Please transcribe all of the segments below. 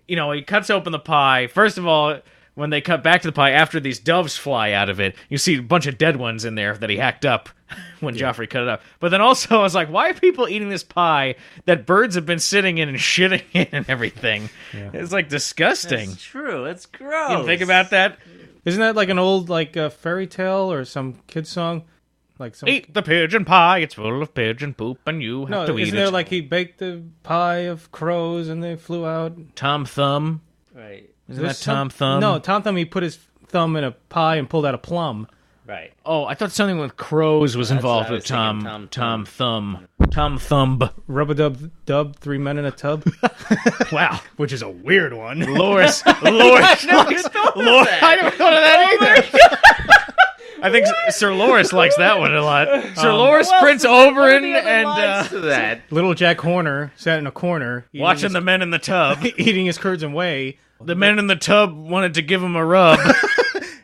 he cuts open the pie. First of all, when they cut back to the pie, after these doves fly out of it, you see a bunch of dead ones in there that he hacked up when Joffrey cut it up. But then also, I was like, why are people eating this pie that birds have been sitting in and shitting in and everything? Yeah. It's like disgusting. It's true. It's gross. You didn't think about that? Isn't that like an old fairy tale or some kid song? Eat the pigeon pie, it's full of pigeon poop, and you have to eat it. Isn't there he baked the pie of crows and they flew out? Tom Thumb. Right. Isn't that Tom Thumb? No, Tom Thumb, he put his thumb in a pie and pulled out a plum. Right. Oh, I thought something with crows was involved with Tom Thumb. Tom Thumb. Rub-a-dub, 3 men in a tub. Wow. Which is a weird one. Loris. I don't know that either. I think Sir Loris likes that one a lot. Sir Loris, Prince Oberyn, and that. Little Jack Horner sat in a corner. Watching the men in the tub. Eating his curds and whey. The men in the tub wanted to give him a rub.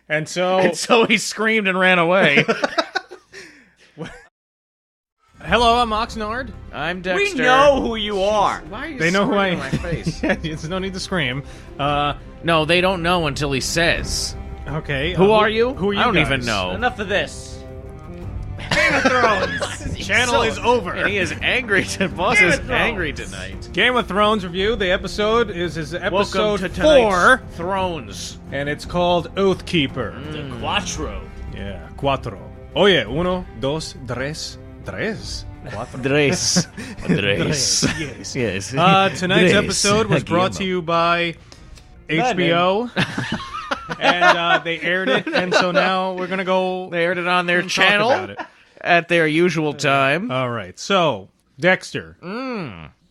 And so he screamed and ran away. Hello, I'm Oxnard. I'm Dexter. We know who you are. Why are you They know who I in my face? There's no need to scream. No, they don't know until he says. Okay. Who are you? Who are you I don't guys? even know. Enough of this. Game of Thrones. Channel is over. And he is angry. Boss is angry tonight. Game of Thrones review. The episode is episode Welcome to 4. Thrones. And it's called Oathkeeper. The Quattro. Yeah, cuatro. Oye, uno, dos, tres. Cuatro. Dres. Yes. Yes. Tonight's Dres. episode was brought to you by HBO. And they aired it, and so now we're going to go... They aired it on their talk channel about it. at their usual time. All right, so, Dexter,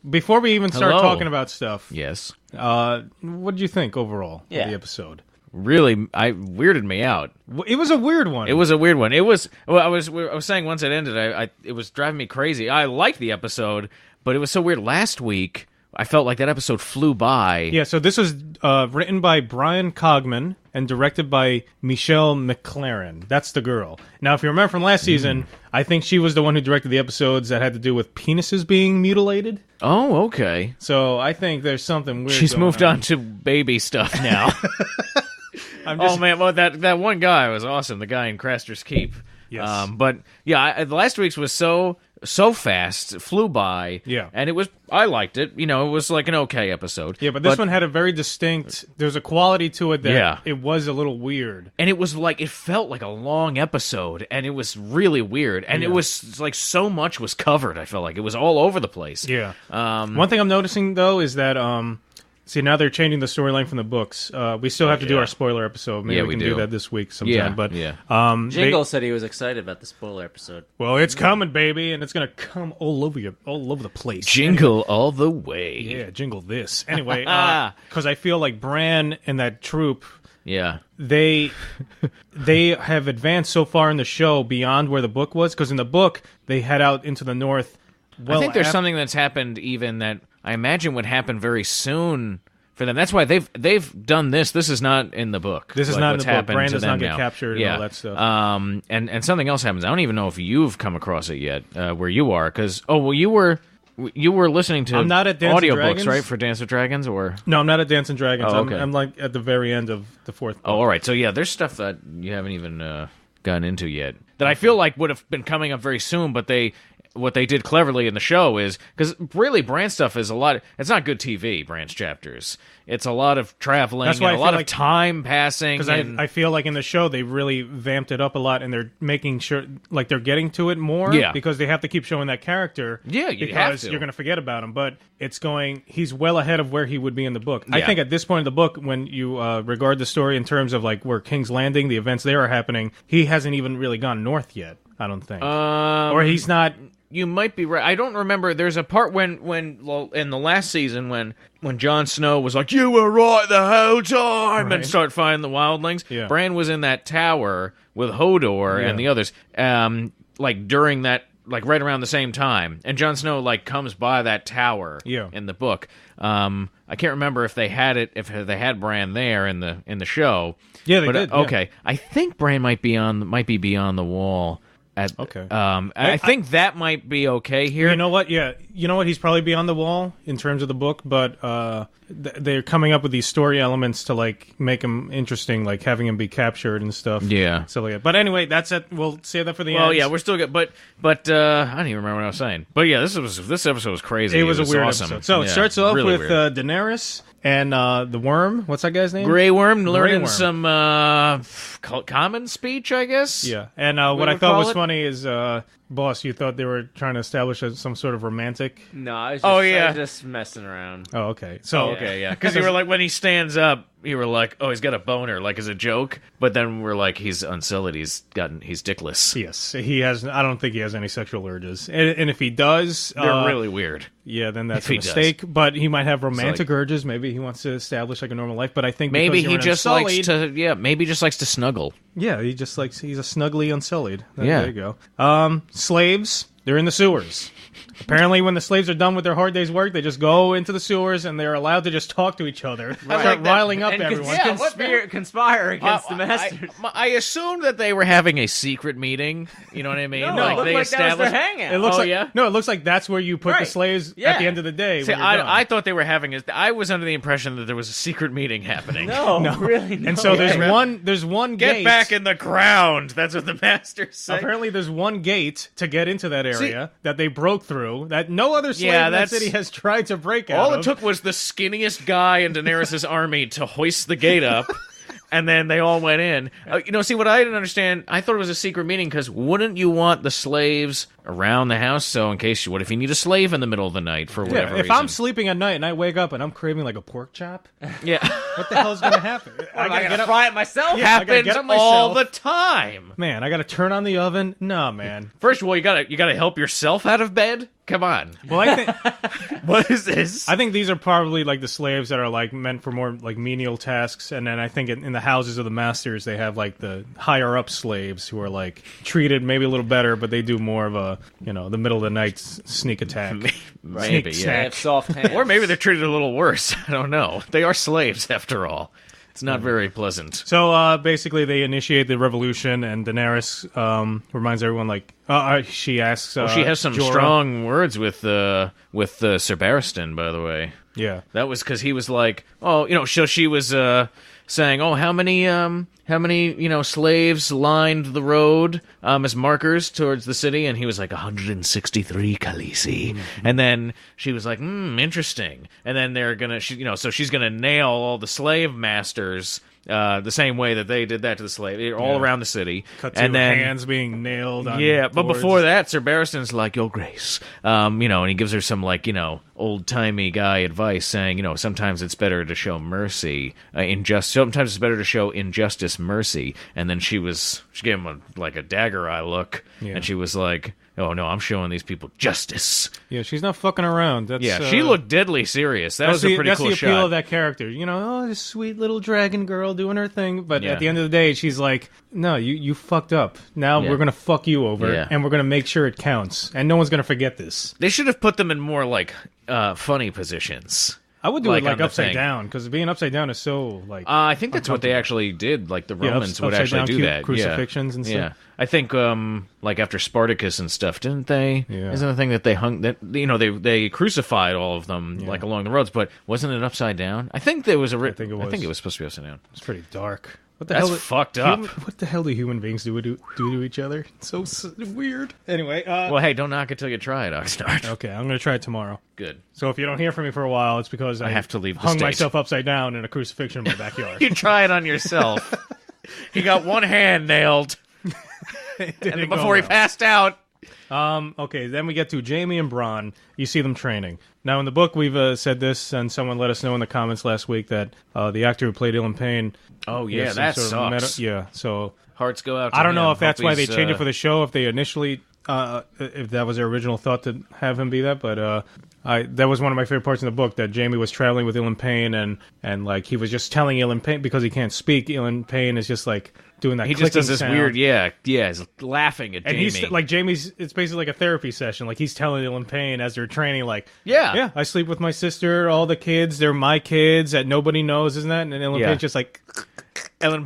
before we even start talking about stuff, Yes. what did you think overall of the episode? Really, weirded me out. It was a weird one. It was a weird one. It was. Well, I was saying once it ended, it was driving me crazy. I liked the episode, but it was so weird. Last week, I felt like that episode flew by. Yeah. So this was written by Brian Cogman and directed by Michelle McLaren. That's the girl. Now, if you remember from last season, I think she was the one who directed the episodes that had to do with penises being mutilated. Oh, okay. So I think there's something weird. She's moved on to baby stuff now. Oh man, well that one guy was awesome. The guy in Craster's Keep. Yes. But yeah, last week's was so fast, it flew by. Yeah. And I liked it. It was like an okay episode. Yeah, but this one had a very distinct. There's a quality to it that it was a little weird. And it was like, it felt like a long episode, and it was really weird. And it was like so much was covered. I felt like it was all over the place. Yeah. One thing I'm noticing though is that see, now they're changing the storyline from the books. We still have to do our spoiler episode. Maybe we can do that this week sometime. But Jingle said he was excited about the spoiler episode. Well, it's coming, baby, and it's gonna come all over the place. Jingle all the way. Yeah, jingle this. Anyway, because I feel like Bran and that troop. Yeah, they have advanced so far in the show beyond where the book was. Because in the book, they head out into the north. I think there's something that's happened even that I imagine would happen very soon for them. That's why they've done this. This is not in the book. This is not in the book. Bran does not get captured and all that stuff. And something else happens. I don't even know if you've come across it yet, where you are, because you were listening to I'm not at Dance audiobooks, Dragons. right, for Dance of Dragons, or no, I'm not at Dance and Dragons. Oh, okay. I'm like at the very end of the fourth book. Oh, all right. So yeah, there's stuff that you haven't even gotten into yet that I feel like would have been coming up very soon, but what they did cleverly in the show is, because really Bran stuff is a lot, it's not good TV, Bran's chapters. It's a lot of traveling and a lot of time passing. Because I feel like in the show they really vamped it up a lot, and they're making sure like they're getting to it more. Yeah. Because they have to keep showing that character. Yeah, you because have to. You're going to forget about him. But it's he's well ahead of where he would be in the book. Yeah. I think at this point in the book, when you regard the story in terms of like where King's Landing, the events there are happening, he hasn't even really gone north yet, I don't think. Or he's not... You might be right. I don't remember. There's a part when in the last season when Jon Snow was like, "You were right the whole time," and start finding the wildlings. Yeah. Bran was in that tower with Hodor and the others, like during that, like right around the same time. And Jon Snow like comes by that tower in the book. I can't remember if they had Bran there in the show. Yeah, they did. Okay, I think Bran might be beyond the wall. Okay. I think that might be okay here. You know what? Yeah. You know what? He's probably beyond the wall in terms of the book, but they're coming up with these story elements to like make him interesting, like having him be captured and stuff. Yeah. So yeah. But anyway, that's it. We'll save that for the end. Well, yeah, we're still good, but I don't even remember what I was saying. But yeah, this episode was crazy. It was a weird awesome. episode. So it starts off really with Daenerys and the worm. What's that guy's name? Grey Worm learning Worm. some common speech, I guess. Yeah. And what I thought was funny is, boss, you thought they were trying to establish some sort of romantic. No, I was just messing around. Oh, okay. So Okay, yeah, because you were like, when he stands up, you were like, oh, he's got a boner, like as a joke. But then we're like, he's unsullied, he's dickless. Yes, he has. I don't think he has any sexual urges, and if he does, They're really weird. Yeah, then that's If a he mistake. does. But he might have romantic urges. Maybe he wants to establish like a normal life. But I think Maybe because he you're just unsullied, maybe just likes to snuggle. Yeah, he just likes. He's a snuggly unsullied. Yeah. There you go. Slaves. They're in the sewers. Apparently, when the slaves are done with their hard day's work, they just go into the sewers and they're allowed to just talk to each other, start riling up everyone. Conspire against the masters. I assumed that they were having a secret meeting. You know what I mean? No, like it looked they like that was their established. hangout. It looks Oh, like yeah? no. It looks like that's where you put the Right. slaves at Yeah. the end of the day. See, when you're done. I thought they were having. I was under the impression that there was a secret meeting happening. No, really. No. And so there's Yeah. one Get gate. back in the ground. That's what the masters say. Apparently, there's one gate to get into that area that they broke through. That no other slave Yeah, in that that's- city has tried to break out. All of. it took was the skinniest guy in Daenerys' army to hoist the gate up, and then they all went in. See, what I didn't understand, I thought it was a secret meeting, because wouldn't you want the slaves around the house, so in case what if you need a slave in the middle of the night for whatever if reason? I'm sleeping at night and I wake up and I'm craving like a pork chop, Yeah. what the hell's gonna happen? I gotta fry it myself. Yeah, I gotta Happens get it all myself. the time. Man, I gotta turn on the oven. Nah, man. First of all, you gotta help yourself out of bed. Come on. Well, I think What is this? I think these are probably like the slaves that are like meant for more like menial tasks, and then I think in the houses of the masters they have like the higher up slaves who are like treated maybe a little better, but they do more of a the middle of the night sneak attack. Maybe, Sneak yeah. They have soft hands. Or maybe they're treated a little worse. I don't know. They are slaves after all. It's not very pleasant. So basically, they initiate the revolution, and Daenerys reminds everyone like she asks. She has some Jorah. strong words with Sir Barristan, by the way. Yeah. That was because he was like, so she was saying, how many slaves lined the road as markers towards the city, and he was like 163 Khaleesi, and then she was like, interesting, and then they're gonna, so she's gonna nail all the slave masters. The same way that they did that to the slave, all around the city. Cut to and then hands being nailed on but boards. before that, Sir Barristan's like, Your Grace, and he gives her some old-timey guy advice, saying, sometimes it's better to show mercy, sometimes it's better to show injustice mercy, and then she gave him a dagger eye look, and she was like, oh no, I'm showing these people justice. Yeah, she's not fucking around. That's, She looked deadly serious. That was a pretty cool That's the appeal shot. of that character. This sweet little dragon girl doing her thing, but Yeah. at the end of the day, she's like, no, you fucked up. Now we're gonna fuck you over, and we're gonna make sure it counts, and no one's gonna forget this. They should have put them in more funny positions. I would do it on like the upside thing. down, because being upside down is so like. I think that's what they actually did. Like the Romans would upside actually down do that. crucifixions and stuff. Yeah, I think like after Spartacus and stuff, didn't they? Yeah. Isn't the thing that they hung that they crucified all of them like along the roads? But wasn't it upside down? I think there was a. I think it was. I think it was supposed to be upside down. It's pretty dark. What the That's hell? fucked up. What the hell do human beings do to each other? It's so weird. Anyway, Well, hey, don't knock it till you try it, Oxnard. okay, I'm gonna try it tomorrow. Good. So if you don't hear from me for a while, it's because I have to leave the hung state. myself upside down in a crucifixion in my backyard. You try it on yourself. He got one hand nailed Didn't go before he well. passed out. Okay, then we get to Jaime and Bronn. You see them training. Now, in the book, we've said this, and someone let us know in the comments last week that the actor who played Ilan Payne. Oh he yeah, has some that sort of sucks. yeah, so Hearts go out to I don't know him. if that's Hope why they he's, changed it for the show, if they initially, if that was their original thought to have him be that, but that was one of my favorite parts in the book, that Jaime was traveling with Ilan Payne, and like he was just telling Ilan Payne, because he can't speak, Ilan Payne is just like doing that He just does this sound. weird, he's laughing at And Jaime. he's like Jamie's. It's basically like a therapy session. Like he's telling Ilan Payne as they're training, like, Yeah. I sleep with my sister. All the kids, they're my kids that nobody knows, isn't that? And Ilan Yeah. Payne's just like, Ellen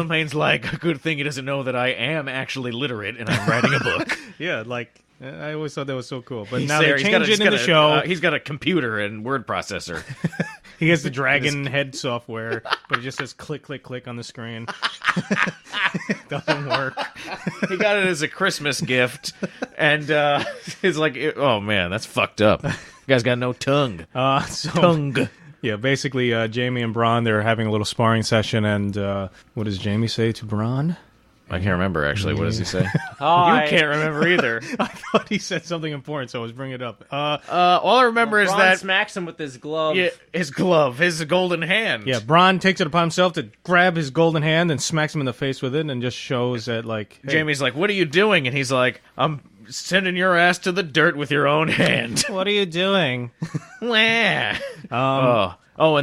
Payne's like, a good thing he doesn't know that I am actually literate and I'm writing a book. Yeah, like, I always thought that was so cool. But He's now there, they change it in the show. He's got a computer and word processor. He has the dragon head software, but it just says click, click, click on the screen. Doesn't work. He got it as a Christmas gift, and it's like, oh man, that's fucked up. You guy's got no tongue. Tongue. Yeah, basically, Jaime and Bronn, they're having a little sparring session, and what does Jaime say to Bronn? I can't remember, actually. What does he say? Hi. You can't remember either. I thought he said something important, so I was bringing it up. All I remember is Bronn that... smacks him with his glove. Yeah, his glove, his golden hand. Yeah, Bronn takes it upon himself to grab his golden hand and smacks him in the face with it, and just shows that, like... Hey, Jaime's like, what are you doing? And he's like, I'm sending your ass to the dirt with your own hand. what are you doing? And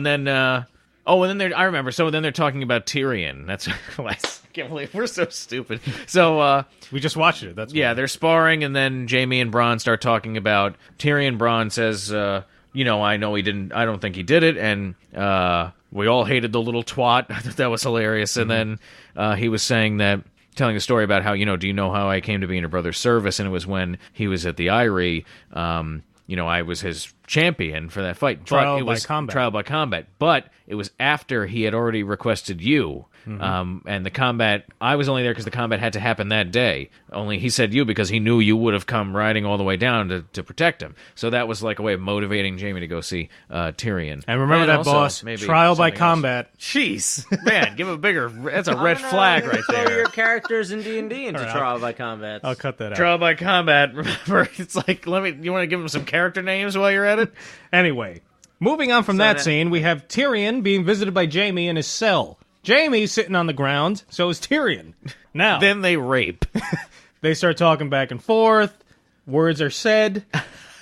then I remember. So then they're talking about Tyrion. That's I can't believe we're so stupid. So we just watched it. That's yeah, they're sparring, and then Jaime and Bronn start talking about Tyrion. Bronn says, I know he didn't. I don't think he did it, and we all hated the little twat. I thought that was hilarious. And then he was saying that. Telling a story about how, do you know how I came to be in your brother's service? And it was when he was at the Eyrie, I was his champion for that fight. Trial but it was trial by combat. But it was after he had already requested you. And the combat, I was only there because the combat had to happen that day. Only he said you because he knew you would have come riding all the way down to protect him. So that was like a way of motivating Jaime to go see Tyrion. And remember that, also, boss, trial by combat. Jeez, man, give him a bigger, that's a red flag right Throw there. your characters in D&D into trial by combat. I'll cut that out. Trial by combat, remember, it's like, you want to give him some character names while you're at it? Anyway, moving on from that scene, we have Tyrion being visited by Jaime in his cell. Jaime's sitting on the ground, so is Tyrion. Now, then they rape. They start talking back and forth. Words are said.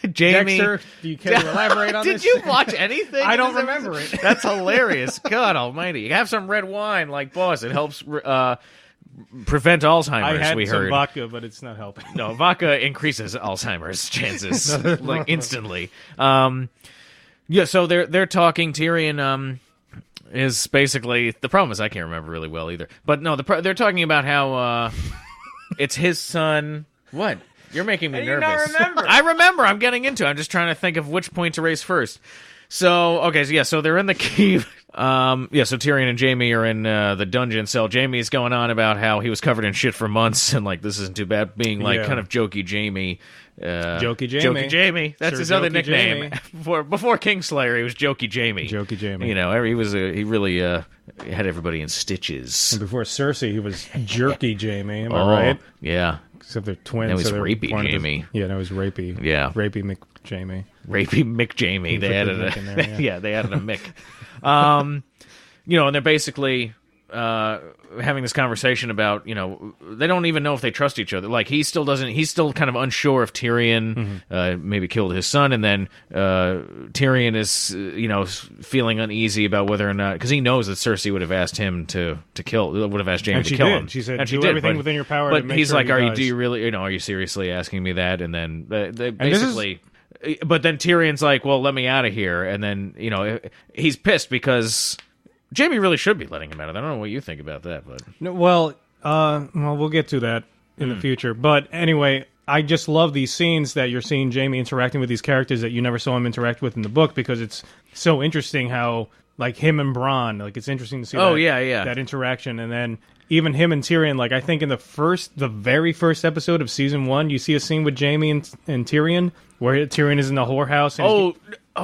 Jaime, Dexter, do you care to elaborate on this? Did you watch anything? I don't remember it. That's hilarious. God almighty. Have some red wine, like boss. It helps prevent Alzheimer's, I had we some heard. vodka, but it's not helping. No, vodka increases Alzheimer's chances, like instantly. So they're talking. Tyrion is basically, the problem is I can't remember really well either. But no, they're talking about how it's his son. What? You're making me nervous. You not remember? I remember. I'm getting into it. I'm just trying to think of which point to raise first. So, okay, so they're in the cave. So Tyrion and Jaime are in the dungeon cell. Jaime's going on about how he was covered in shit for months, and like, this isn't too bad, being like kind of jokey Jaime. Jokey Jaime. Jokey Jaime. That's Sir his other Jokey nickname. Before Kingslayer, he was Jokey Jaime. Jokey Jaime. He really had everybody in stitches. And before Cersei, he was Jerky Jaime. Am I right? Yeah. Except they're twins. That was so Rapey Jaime. Yeah, that was Rapey. Yeah. Rapey McJaime. Rapey Mick Jaime. They added Mick in there, yeah, they added a Mick. And they're basically having this conversation about, they don't even know if they trust each other. Like, he's still kind of unsure if Tyrion maybe killed his son, and then Tyrion is, feeling uneasy about whether or not, because he knows that Cersei would have asked him to kill, would have asked Jaime and to kill him. She said, and do everything within your power to make he's sure like, he dies. do you really, are you seriously asking me that? And then they basically... But then Tyrion's like, well, let me out of here. And then, he's pissed because Jaime really should be letting him out of there. I don't know what you think about that. But No, well, we'll get to that in the future. But anyway, I just love these scenes that you're seeing Jaime interacting with these characters that you never saw him interact with in the book, because it's so interesting how, like, him and Bronn, like, it's interesting to see that interaction. And then even him and Tyrion, like, I think in the very first episode of season 1, you see a scene with Jaime and Tyrion where Tyrion is in the whorehouse. And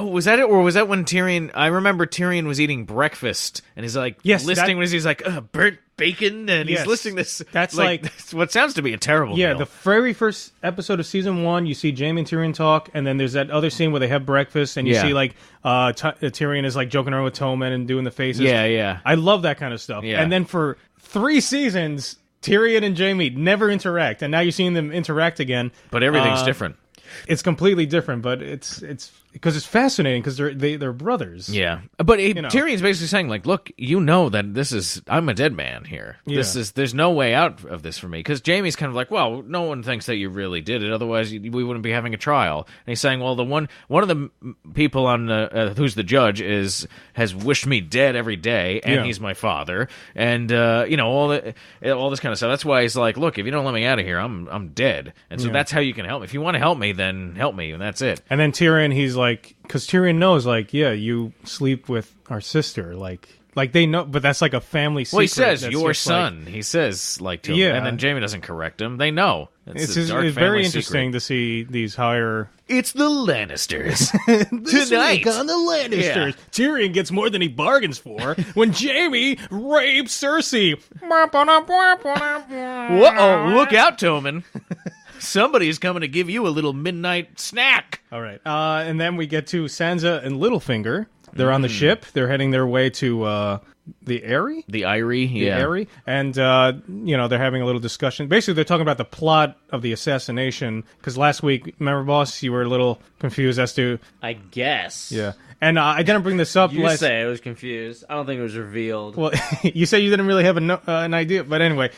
was that it? Or was that when Tyrion... I remember Tyrion was eating breakfast, and he's like, listening when he's like, burnt bacon, and he's listening this... That's like what sounds to be a terrible meal. The very first episode of season 1, you see Jaime and Tyrion talk, and then there's that other scene where they have breakfast, and you see, like, Tyrion is, like, joking around with Tommen and doing the faces. Yeah. I love that kind of stuff. Yeah. And then for 3 seasons, Tyrion and Jaime never interact, and now you're seeing them interact again. But everything's different. It's completely different, but it's because it's fascinating because they're brothers. Yeah, but Tyrion's basically saying, like, look, that I'm a dead man here. Yeah. There's no way out of this for me. Because Jaime's kind of like, well, no one thinks that you really did it. Otherwise, we wouldn't be having a trial. And he's saying, well, one of the people on who's the judge has wished me dead every day, and he's my father, and all this kind of stuff. That's why he's like, look, if you don't let me out of here, I'm dead. And so that's how you can help me. If you want to help me, then help me, and that's it. And then Tyrion, he's like, because Tyrion knows, like, yeah, you sleep with our sister, like they know, but that's like a family secret. Well, he says that's your son. He says like to him, and then Jaime doesn't correct him. They know. It's very interesting to see these higher. It's the Lannisters Tonight on the Lannisters. Yeah. Tyrion gets more than he bargains for when Jaime rapes Cersei. Whoa! Look out, Tommen. Somebody's coming to give you a little midnight snack. All right. And then we get to Sansa and Littlefinger. They're on the ship. They're heading their way to the Eyrie? The Eyrie, yeah. The Eyrie. And, they're having a little discussion. Basically, they're talking about the plot of the assassination. Because last week, remember, boss, you were a little confused as to... I guess. Yeah. And I didn't bring this up. You say I was confused. I don't think it was revealed. Well, you say you didn't really have an idea. But anyway,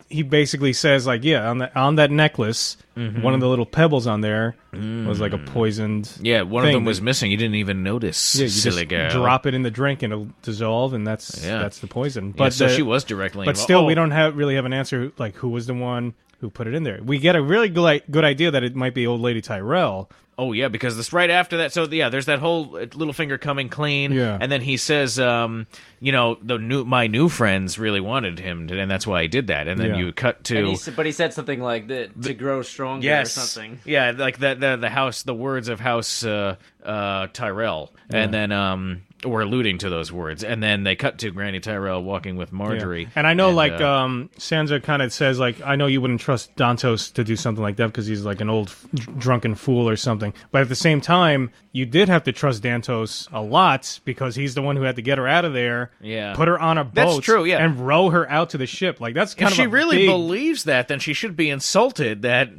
he basically says, like, on that necklace, one of the little pebbles on there was like a poisoned one of them was missing. You didn't even notice. Yeah, you silly girl. Drop it in the drink and it'll dissolve, and that's the poison. But so she was directly involved. But still, we don't really have an answer, like, who was the one who put it in there. We get a really good idea that it might be Old Lady Tyrell. Oh, yeah, because this right after that, so, there's that whole Littlefinger coming clean, and then he says, my new friends really wanted him, and that's why he did that, and then you cut to... But he said something like that, to grow stronger or something. Yeah, like the words of House Tyrell, and then... We're alluding to those words, and then they cut to Granny Tyrell walking with Margery. Yeah. And I know, Sansa kind of says, like, I know you wouldn't trust Dantos to do something like that because he's like an old drunken fool or something. But at the same time, you did have to trust Dantos a lot because he's the one who had to get her out of there, put her on a boat, that's true, and row her out to the ship. Like, that's kind of If she really believes that, then she should be insulted that...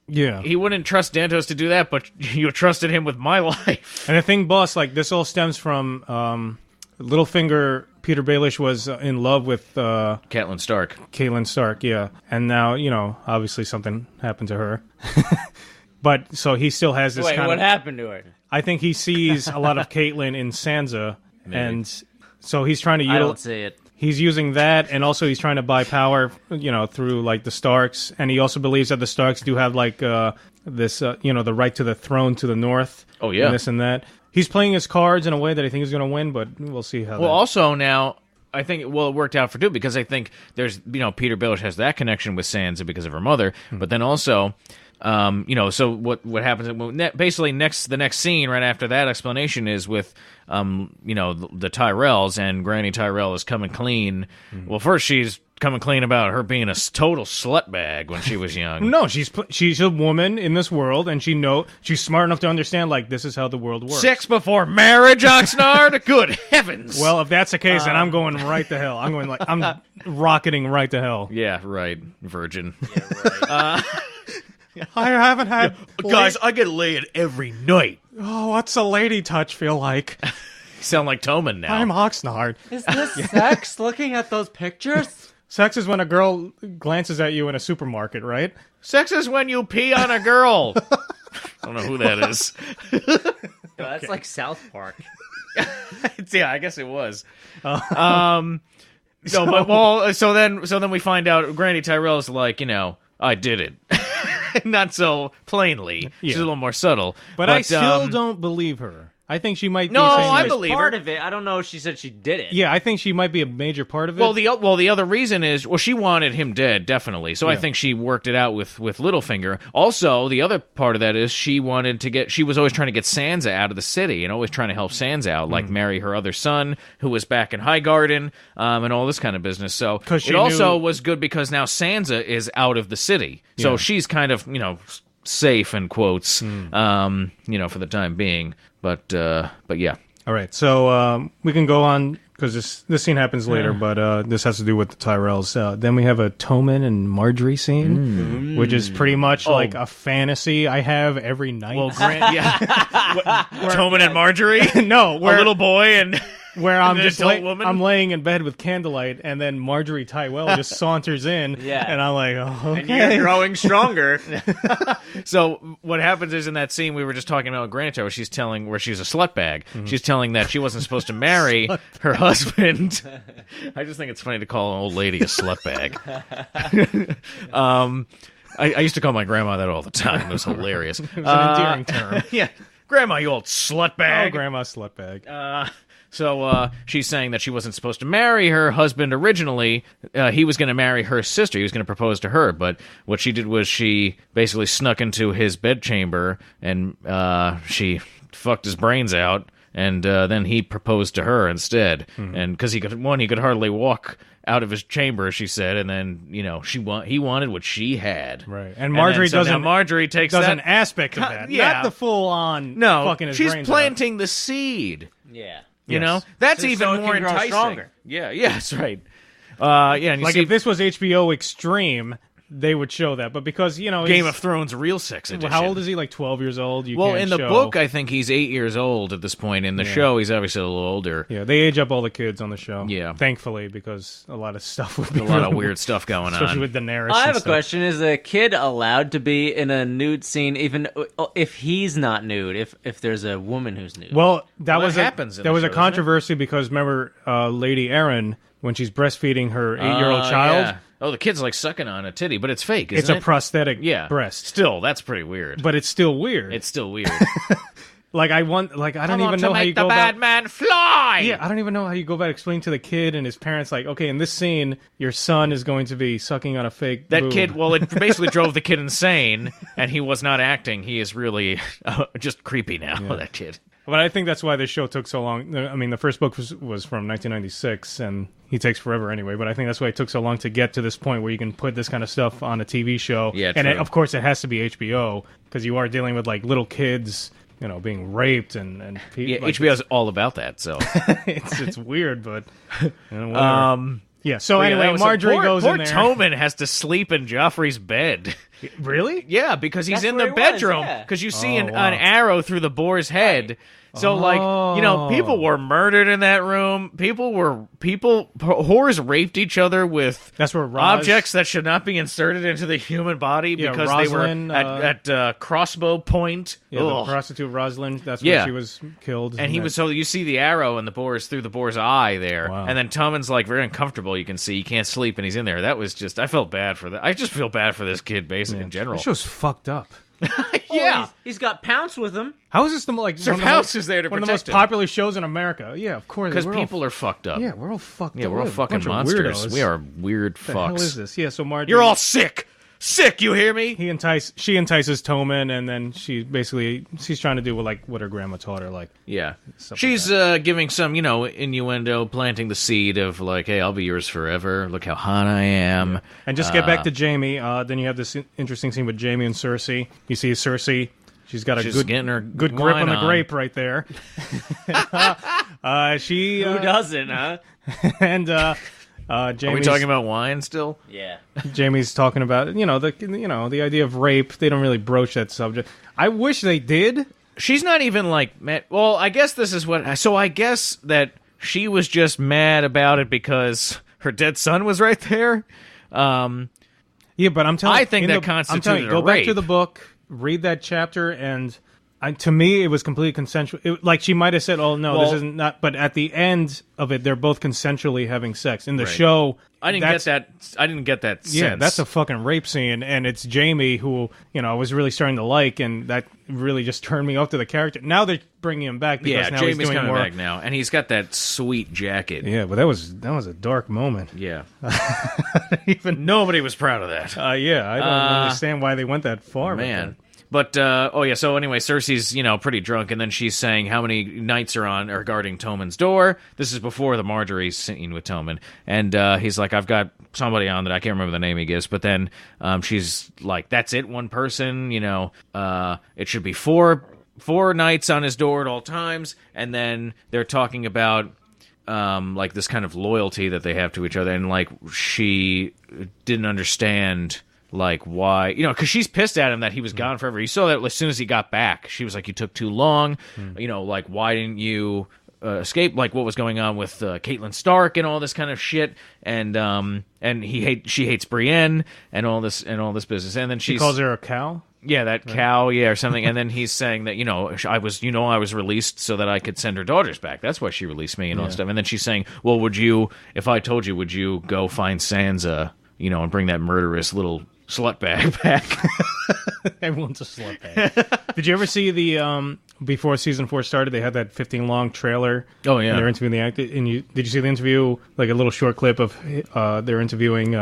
he wouldn't trust Dantos to do that, but you trusted him with my life. And the thing, boss, like, this all stems from Littlefinger. Peter Baelish was in love with Catelyn Stark, yeah. And now, obviously something happened to her. But so he still has this what happened to her? I think he sees a lot of Catelyn in Sansa, and so he's trying to I don't see it. He's using that, and also he's trying to buy power, through, like, the Starks. And he also believes that the Starks do have, like, this, the right to the throne to the north. Oh, yeah. And this and that. He's playing his cards in a way that I think he's going to win, but we'll see how. Well, also now, I think it worked out for two, because I think there's, Peter Baelish has that connection with Sansa because of her mother, but then also... so what happens? Basically, the next scene right after that explanation is with, the Tyrells, and Granny Tyrell is coming clean. Well, first she's coming clean about her being a total slut bag when she was young. No, she's a woman in this world, and she's smart enough to understand, like, this is how the world works. Sex before marriage, Oxnard? Good heavens! Well, if that's the case, then I'm going right to hell. I'm rocketing right to hell. Yeah, right, virgin. Yeah, right. I haven't had... Guys, I get laid every night. Oh, what's a lady touch feel like? You sound like Tommen now. I'm Oxnard. Is this sex, looking at those pictures? Sex is when a girl glances at you in a supermarket, right? Sex is when you pee on a girl. I don't know who that is. That's like South Park. Yeah, I guess it was. So then we find out Granny Tyrell's like, I did it. Not so plainly. She's a little more subtle. But I still don't believe her. I think she might be saying I believe part her. of it. I don't know if she said she did it. Yeah, I think she might be a major part of it. Well, the other reason is, she wanted him dead, definitely. So I think she worked it out with Littlefinger. Also, the other part of that is she was always trying to get Sansa out of the city and always trying to help Sansa out, like marry her other son who was back in Highgarden, and all this kind of business. So it also was good because now Sansa is out of the city. So she's kind of, safe in quotes, for the time being. But yeah. All right, so we can go because this scene happens later, but this has to do with the Tyrells. Then we have a Tommen and Margery scene, which is pretty much like a fantasy I have every night. Well, Tommen and Margery? No, a little boy and... Where I'm just woman? I'm laying in bed with candlelight, and then Margery Tyrell just saunters in, and I'm like, oh, okay. And you're growing stronger. So what happens is in that scene we were just talking about with Granito, where she's a slut bag. She's telling that she wasn't supposed to marry her husband. I just think it's funny to call an old lady a slut bag. I used to call my grandma that all the time. It was hilarious. It was an endearing term. Yeah, Grandma, you old slut bag. Oh, Grandma slut bag. So she's saying that she wasn't supposed to marry her husband originally. He was going to marry her sister. He was going to propose to her. But what she did was she basically snuck into his bedchamber and she fucked his brains out. And then he proposed to her instead. And because he could hardly walk out of his chamber, she said. And then, he wanted what she had. Right. And Margery Margery takes an aspect of that. Yeah. Not the full on fucking his she's brains planting the seed. Yeah. You know? That's So even it more can grow enticing. stronger. Yeah, that's right. And you like see if this was HBO Extreme, they would show that. But because, Game of Thrones real sex edition. How old is he? Like 12 years old? In the book, I think he's 8 years old at this point. In the show, he's obviously a little older. Yeah, they age up all the kids on the show. Yeah. Thankfully, because a lot of stuff would be a lot of weird stuff going on. Especially with Daenerys. I have a question. Is a kid allowed to be in a nude scene even if he's not nude, if there's a woman who's nude? Well, that was happens in there the was show, a controversy because remember Lady Erin, when she's breastfeeding her 8-year-old child. Yeah. Oh, the kid's like sucking on a titty, but it's fake, isn't it's it? It's a prosthetic breast. Still, that's pretty weird. But it's still weird. It's still weird. I don't even know how you go bad man fly. Yeah, I don't even know how you go about explaining to the kid and his parents, like, okay, in this scene, your son is going to be sucking on a fake boob. Kid, well, it basically drove the kid insane, and he was not acting. He is really just creepy now, that kid. But I think that's why this show took so long. I mean, the first book was from 1996, and he takes forever anyway. But I think that's why it took so long to get to this point where you can put this kind of stuff on a TV show. Yeah, and true. of course, it has to be HBO, because you are dealing with, like, little kids, being raped and people. Yeah, HBO is all about that, so. it's weird, but, whatever. Yeah, so anyway, Margery goes in there. Poor Tommen has to sleep in Joffrey's bed. Really? Yeah, because he's in the where he bedroom. was, Because you see an arrow through the boar's head. So, people were murdered in that room. Whores raped each other with that's where objects that should not be inserted into the human body because Rosalind, they were at crossbow point. Yeah, the prostitute Rosalind, that's where she was killed. And so you see the arrow in through the boar's eye there. Wow. And then Tommen's like very uncomfortable. You can see he can't sleep and he's in there. That was just, I felt bad for that. I just feel bad for this kid basically in general. This show's fucked up. Yeah. He's got Pounce with him. How is this Sir Pounce is there to one protect of the most him. popular shows in America? Yeah, of course. Because people are fucked up. Yeah, we're all fucked up. Yeah, we're all fucking monsters. We are weird fucks. What the hell is this? Yeah, so Margery... You're all sick! Sick, you hear me? She entices Tommen, and then she's trying to do what her grandma taught her, like... Yeah. She's giving some, innuendo, planting the seed of, like, hey, I'll be yours forever. Look how hot I am. Yeah. And just get back to Jaime, then you have this interesting scene with Jaime and Cersei. You see Cersei... She's got getting her good grip on the grape right there. Who doesn't, huh? And Jamie's, are we talking about wine still? Yeah. Jamie's talking about the idea of rape. They don't really broach that subject. I wish they did. She's not even like mad. Well, I guess this is what. So I guess that she was just mad about it because her dead son was right there. Yeah, but I'm telling. I think that constituted go a rape. Back to the book. Read that chapter, and to me, it was completely consensual. She might have said, "Oh no, this isn't not." But at the end of it, they're both consensually having sex. In the show, I didn't get that. I didn't get that sense. Yeah, that's a fucking rape scene, and it's Jaime who I was really starting to like, and that really just turned me off to the character. Now they're bringing him back because now Jaime's he's doing coming more. back now, and he's got that sweet jacket. Yeah, but that was a dark moment. Yeah, nobody was proud of that. Yeah, I don't understand why they went that far, man. But, so anyway, Cersei's, pretty drunk, and then she's saying how many knights are guarding Tommen's door. This is before the Margery scene with Tommen. And he's like, I've got somebody on that I can't remember the name he gives, but then she's like, that's it, one person, it should be four knights on his door at all times, and then they're talking about like this kind of loyalty that they have to each other, and like she didn't understand like why, because she's pissed at him that he was gone forever. You saw that as soon as he got back. She was like, you took too long, like why didn't you escape, like what was going on with Catelyn Stark and all this kind of shit, and she hates Brienne and all this business, and then she calls her a cow. Yeah, that cow, or something. And then he's saying that, I was released so that I could send her daughters back. That's why she released me and all that stuff. And then she's saying, well, if I told you, would you go find Sansa, and bring that murderous little slut bag back? Everyone's a slut bag. Did you ever see the, before season 4 started, they had that 15-long trailer? Oh, yeah. And they're interviewing the actor. And did you see the interview, like a little short clip of they're interviewing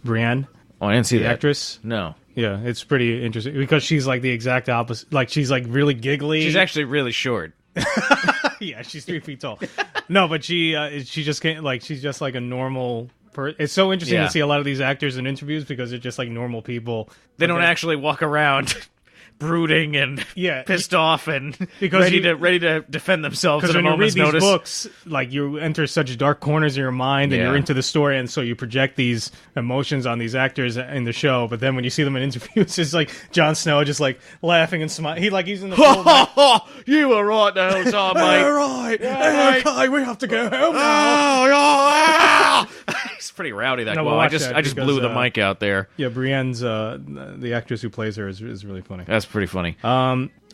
Brienne? Oh, I didn't see the that. actress? No. Yeah, it's pretty interesting because she's like the exact opposite. Like she's like really giggly. She's actually really short. Yeah, she's 3 feet tall. No, but she just can't, like, she's just like a normal person. It's so interesting to see a lot of these actors in interviews because they're just like normal people. They don't actually walk around brooding and pissed off and because ready to defend themselves at a moment's notice. Because when you read these books, like you enter such dark corners in your mind and you're into the story, and so you project these emotions on these actors in the show. But then when you see them in interviews, it's like Jon Snow just like laughing and smiling. He's in the full you were right the whole time, mate. Right. Yeah, okay, we have to go home now. He's pretty rowdy. That guy. I just blew the mic out there. Yeah, Brienne's the actress who plays her is really funny. That's pretty funny.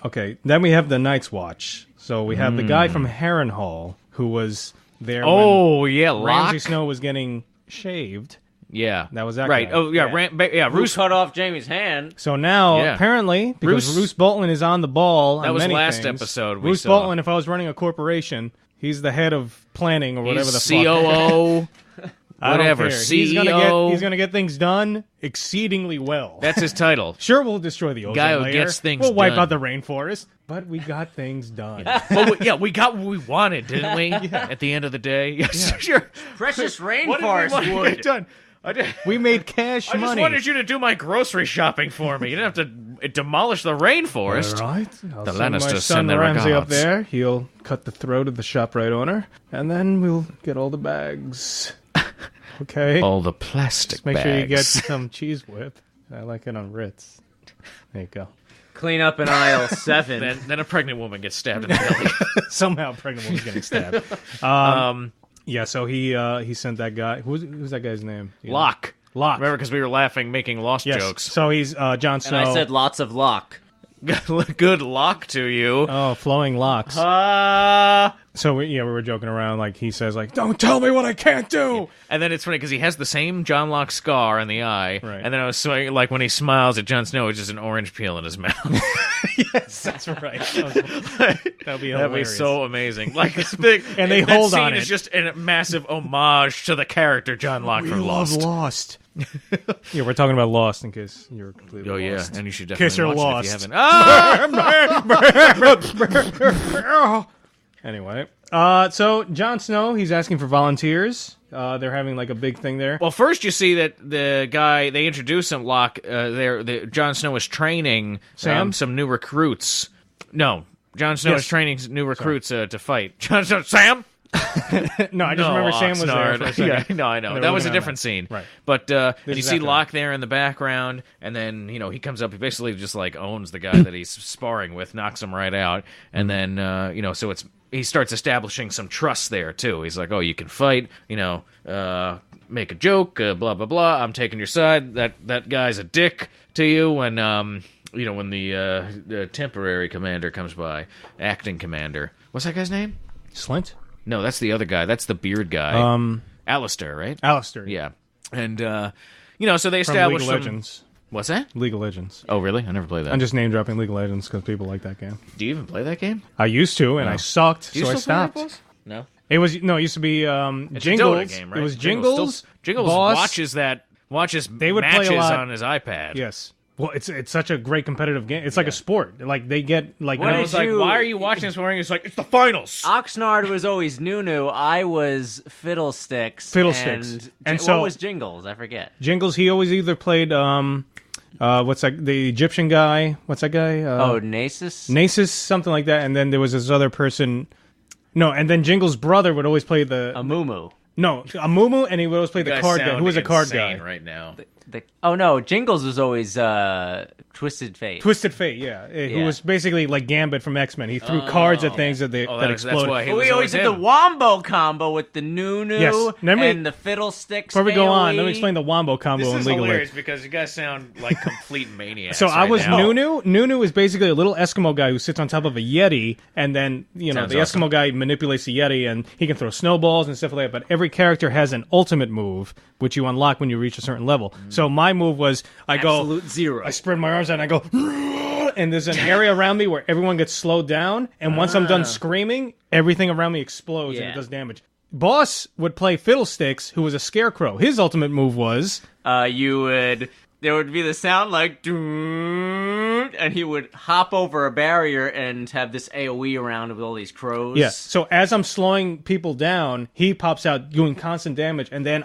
Okay, then we have the Night's Watch. So we have the guy from Harrenhal who was there. Ramsay Snow was getting shaved. Yeah, that was that right. Guy. Oh yeah, Roose cut off Jaime's hand. So now apparently because Roose Bolton is on the ball. That on was many last things, episode. Roose Bolton, if I was running a corporation, he's the head of planning or whatever the COO. Whatever, CEO. He's gonna get things done exceedingly well. That's his title. Sure, we'll destroy the ozone guy who layer. Gets things we'll wipe done. out the rainforest, but we got things done. Well, we got what we wanted, didn't we? At the end of the day, yes, sure. Precious rainforest wood. Done. We made cash money. I just wanted you to do my grocery shopping for me. You didn't have to demolish the rainforest. All right. The Lannisters send their Ramsay regards. up there. He'll cut the throat of the ShopRite owner, and then we'll get all the bags. Okay. All the plastic Just make bags. sure you get some cheese whip. I like it on Ritz. There you go. Clean up in aisle 7. Then a pregnant woman gets stabbed in the belly. Somehow a pregnant woman's getting stabbed. Yeah, so he sent that guy. Who's that guy's name? Locke. Locke. Remember, because we were laughing, making Lost jokes. So he's Jon Snow. And I said lots of Locke. Good luck to you. Oh, flowing locks. So we were joking around. Like he says, like, "Don't tell me what I can't do." And then it's funny because he has the same John Locke scar in the eye. Right. And then I was like, when he smiles at Jon Snow, it's just an orange peel in his mouth. Yes, that's right. That'd be hilarious. That'd be so amazing. Like it's big, and they that hold scene on is it. just a massive homage to the character John Locke We from love Lost. Lost. Yeah, we're talking about Lost in case you're completely Oh lost. yeah, and you should In case definitely you're watch lost. it if you haven't. Anyway, so Jon Snow, he's asking for volunteers. They're having like a big thing there. Well, first you see that the guy they introduce him, Locke. Jon Snow is training some new recruits. No, Jon Snow is training new recruits to fight. Jon Snow, Sam. No, I just remember Sam was there for a second. Yeah, no, I know. That was a different scene. Right. But and you see Locke there in the background, and then, he comes up, he basically just, like, owns the guy that he's sparring with, knocks him right out, and then, so he starts establishing some trust there, too. He's like, oh, you can fight, make a joke, blah, blah, blah, I'm taking your side, that guy's a dick to you, when the temporary commander comes by, acting commander. What's that guy's name? Slint? No, that's the other guy. That's the beard guy. Alistair, right? Alistair. Yeah. And, so they established League of Legends. What's that? League of Legends. Oh, really? I never played that. I'm just name dropping League of Legends because people like that game. Do you even play that game? I used to, and I sucked, Do you so I still play that, stopped. boss? No. It used to be It's Jingles. a Dota game, right? It was Jingles. Jingles Boss. watches They would matches play a lot. on his iPad. Yes. Well, it's such a great competitive game. It's like a sport. Like they get like. And I was like, why are you watching this morning? It's like, it's the finals. Oxnard was always Nunu. I was Fiddlesticks. Fiddlesticks. And so what was Jingles? I forget. Jingles. He always either played what's that? The Egyptian guy. What's that guy? Nasus. Nasus, something like that. And then there was this other person. No, and then Jingle's brother would always play the... Amumu. No, Amumu, and he would always play the card guy. Who was a card guy? Right now. Oh no, Jingles was always Twisted Fate. Twisted Fate, yeah. Who was basically like Gambit from X-Men. He threw cards at things that exploded. That's why we always did the Wombo combo with the Nunu and the Fiddlesticks. Before we go on, let me explain the Wombo combo in League of Legends. This is hilarious because you guys sound like complete maniacs. So I was now. Nunu. Nunu is basically a little Eskimo guy who sits on top of a Yeti, and then the Eskimo guy manipulates the Yeti, and he can throw snowballs and stuff like that. But every character has an ultimate move, which you unlock when you reach a certain level. So my move was Absolute zero. I spread my arms out and I go, and there's an area around me where everyone gets slowed down, and once I'm done screaming, everything around me explodes and it does damage. Boss would play Fiddlesticks, who was a scarecrow. His ultimate move was... There would be the sound like... And he would hop over a barrier and have this AoE around with all these crows. Yeah, so as I'm slowing people down, he pops out doing constant damage, and then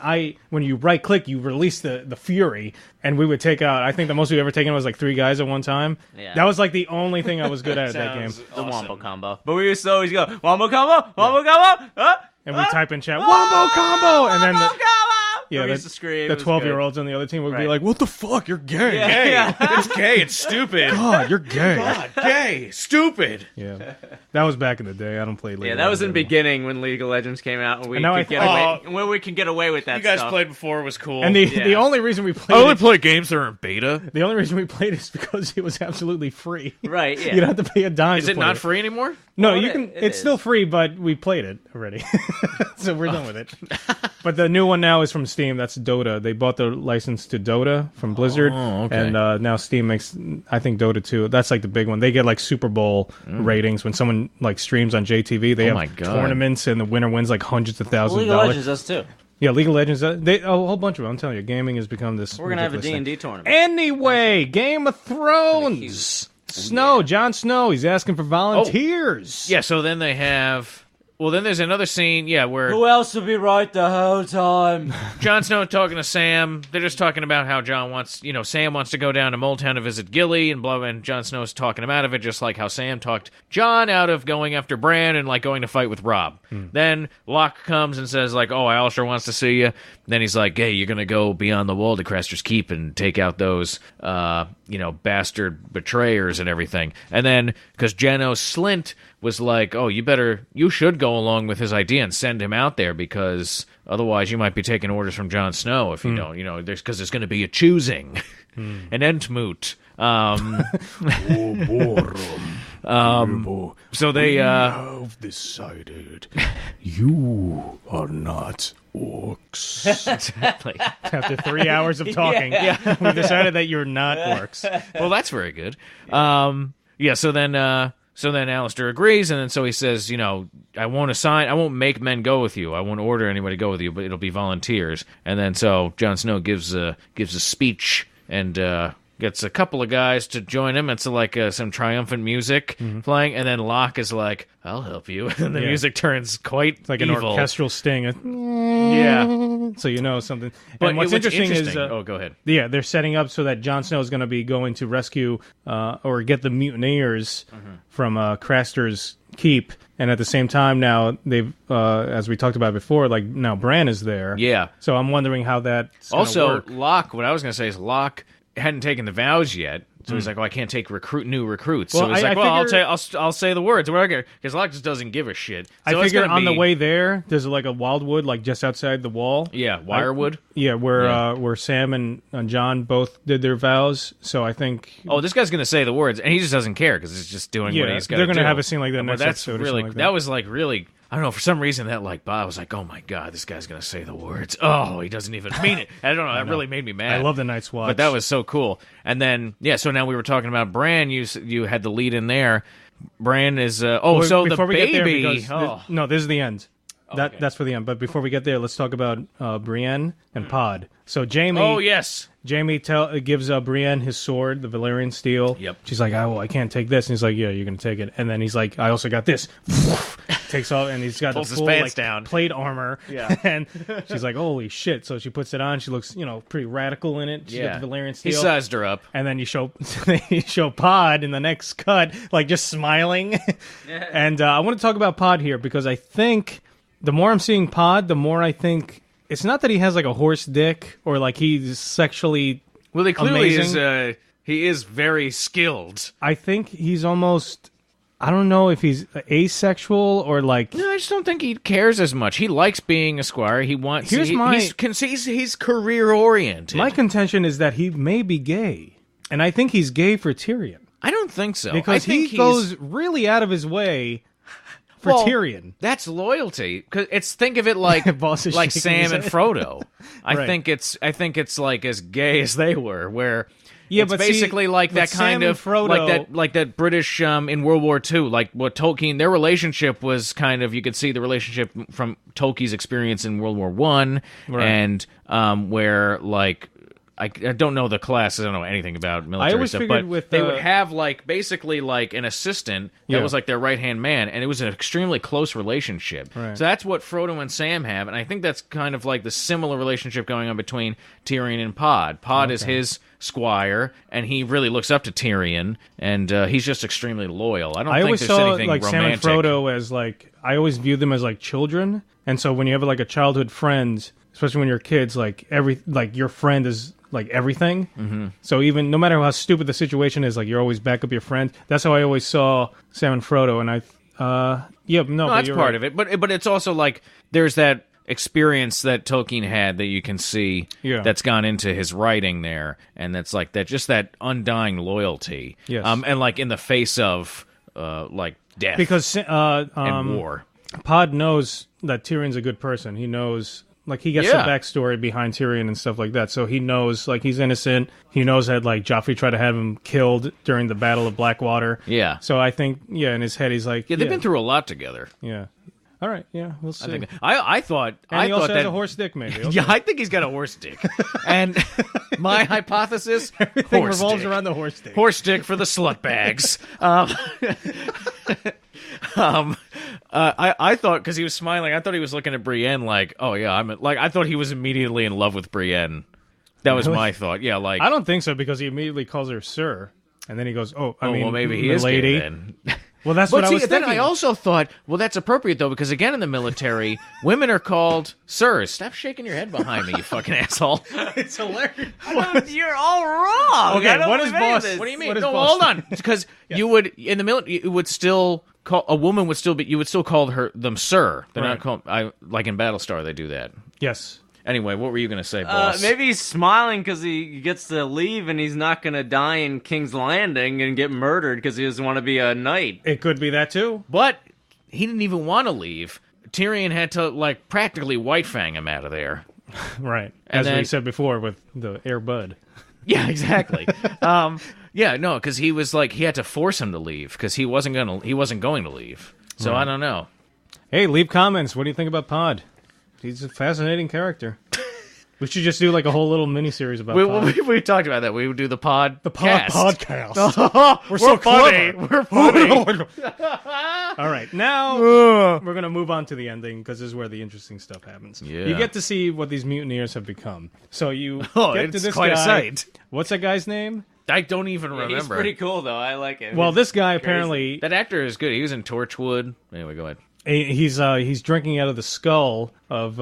when you right-click, you release the Fury, and we would take out... I think the most we've ever taken was like 3 guys at one time. Yeah. That was like the only thing I was good at that game. Awesome. The Wombo combo. But we used to always go, Wombo combo, Wombo combo, and we type in chat, Wombo combo! And then we used to scream. The 12-year-olds on the other team would be like, what the fuck? You're gay. Yeah. It's gay. It's stupid. God, you're gay. God, gay. Stupid. Yeah. That was back in the day. I don't play League of Legends. Yeah, that was in the beginning when League of Legends came out. And we could get away with that stuff. You guys stuff. played before was cool. And the only reason we played I only play games that are in beta. The only reason we played is because it was absolutely free. Right, yeah. You don't have to pay a dime. Is it not free anymore? No, you can. It's still free, but we played it already. So we're done with it. But the new one now is from Steam. That's Dota. They bought the license to Dota from Blizzard. Oh, okay. And now Steam makes, I think, Dota 2. That's like the big one. They get like Super Bowl ratings when someone like streams on JTV. They have tournaments, and the winner wins like hundreds of thousands of dollars. League of Legends does too. Yeah, League of Legends. A whole bunch of them. I'm telling you, gaming has become this. We're gonna have a D&D tournament. Anyway, Game of Thrones. Snow, Jon Snow. He's asking for volunteers. Yeah. So then they have. Well, then there's another scene, where... Who else will be right the whole time? Jon Snow talking to Sam. They're just talking about how Sam wants to go down to Moldtown to visit Gilly, and blah, and Jon Snow's talking him out of it, just like how Sam talked Jon out of going after Bran and, like, going to fight with Robb. Then Locke comes and says, like, Alistair wants to see you. Then he's like, hey, you're going to go beyond the wall to Craster's Keep and take out those, bastard betrayers and everything. And then, because Janos Slint was like, you should go along with his idea and send him out there, because otherwise you might be taking orders from Jon Snow if you don't, because there's going to be a choosing, an Entmoot. So they have decided you are not orcs. Exactly. After 3 hours of talking, we decided that you're not orcs. Well, that's very good. So then Alistair agrees, and then so he says, I won't make men go with you. I won't order anybody to go with you, but it'll be volunteers. And then so Jon Snow gives a speech and gets a couple of guys to join him. It's like some triumphant music playing, and then Locke is like, I'll help you. And the music turns quite like evil. An orchestral sting. So something. But and what's interesting is... go ahead. Yeah, they're setting up so that Jon Snow is going to be going to rescue or get the mutineers from Craster's Keep. And at the same time now, they've, as we talked about before, like now Bran is there. Yeah. So I'm wondering how that's also work. Locke, what I was going to say is Locke hadn't taken the vows yet. So he's like, I can't take new recruits. So he's like, I'll say the words. Because Locke just doesn't give a shit. So I figure on the way there, there's like a wildwood, like just outside the wall. Yeah, Wirewood. Where Sam and Jon both did their vows. So I think... this guy's going to say the words, and he just doesn't care because he's just doing what he's got to do. They're going to have a scene like that next episode. Really, like that was like really... I don't know, for some reason that I was like, oh my god, this guy's going to say the words. Oh, he doesn't even mean it. I don't know, that really made me mad. I love the Night's Watch. But that was so cool. And then, so now we were talking about Bran, you had the lead in there. Bran is, so the baby. This is the end. That's for the end. But before we get there, let's talk about Brienne and Pod. So Jaime... Oh, yes. Jaime gives Brienne his sword, the Valyrian steel. Yep. She's like, I can't take this. And he's like, yeah, you're going to take it. And then he's like, I also got this. takes off, and he's got Pulls the his full pants like, down. plate armor. Yeah. And she's like, holy shit. So she puts it on. She looks, pretty radical in it. She's got the Valyrian steel. He sized her up. And then you show Pod in the next cut, like just smiling. And I want to talk about Pod here because I think the more I'm seeing Pod, the more I think it's not that he has like a horse dick or like he's sexually Well, he clearly amazing. is. He is very skilled. I think he's almost. I don't know if he's asexual or like. No, I just don't think he cares as much. He likes being a squire. He wants. He's career oriented. My contention is that he may be gay, and I think he's gay for Tyrion I don't think so. because he goes really out of his way for Tyrion. That's loyalty. Cause think of it like Boss is like shaking Sam his and head. Frodo. I Right. think it's like as gay as they were. Where Yeah, it's but basically like that Sam kind and of Frodo, like that British in World War II, like what Tolkien, their relationship was kind of, you could see the relationship from Tolkien's experience in World War I, Right. and where like I don't know the classes, I don't know anything about military always stuff, figured but with, they would have like basically like an assistant that Yeah. was like their right hand man, and it was an extremely close relationship. Right. So that's what Frodo and Sam have, and I think that's kind of like the similar relationship going on between Tyrion and Pod. Pod is his squire, and he really looks up to Tyrion, and he's just extremely loyal. I don't I think always there's saw anything like romantic. Sam and Frodo as like I always view them as like children, and so when you have like a childhood friend, especially when you're kids, like your friend is like everything. Mm-hmm. So even no matter how stupid the situation is, like you're always back up your friend. That's how I always saw Sam and Frodo, and No, that's part of it, but it's also like there's that experience that Tolkien had that you can see that's gone into his writing there, and that's like that, just that undying loyalty. Yes. And like in the face of like death because and war. Pod knows that Tyrion's a good person. He knows, like, he gets the backstory behind Tyrion and stuff like that. So he knows, like, he's innocent. He knows that, like, Joffrey tried to have him killed during the Battle of Blackwater. Yeah. So I think, in his head, he's like, Yeah, they've been through a lot together. Yeah. All right. Yeah, we'll see. I thought and he thought also that has a horse dick, maybe. Okay. Yeah, I think he's got a horse dick. And my hypothesis: Everything horse revolves dick. around the horse dick. Horse dick for the slut bags. I thought, because he was smiling, I thought he was looking at Brienne like, oh yeah, I thought he was immediately in love with Brienne. That was my thought. Yeah, like I don't think so, because he immediately calls her Sir, and then he goes, "Oh, I mean, well, maybe he the is lady." gay then. Well, that's But what I see, was then thinking. I also thought, well, that's appropriate though, because again in the military, women are called sirs. Stop shaking your head behind me, you fucking asshole. It's hilarious. You're all wrong. Okay, I don't what is believe any of boss? this. What do you mean? What is No, boss? hold on. Because you would in the military, you would still call a woman would still be. You would still call them sir. They're not called. Like in Battlestar, they do that. Yes. Anyway, what were you going to say, boss? Maybe he's smiling because he gets to leave and he's not going to die in King's Landing and get murdered because he doesn't want to be a knight. It could be that too. But he didn't even want to leave. Tyrion had to like practically white fang him out of there. Right. And As we then- said before with the Air Bud. Yeah, exactly. Yeah, no, because he was like he had to force him to leave because he wasn't going to leave. So I don't know. Hey, leave comments. What do you think about Pod? He's a fascinating character. We should just do like a whole little mini-series about Pod. We talked about that. We would do the Pod podcast. We're so funny. clever. We're funny. All right, now we're going to move on to the ending because this is where the interesting stuff happens. Yeah. You get to see what these mutineers have become. So you get to it's this quite guy. a sight. What's that guy's name? I don't even remember. He's pretty cool, though. I like him. Well, He's this guy crazy. apparently That actor is good. He was in Torchwood. Anyway, go ahead. he's drinking out of the skull of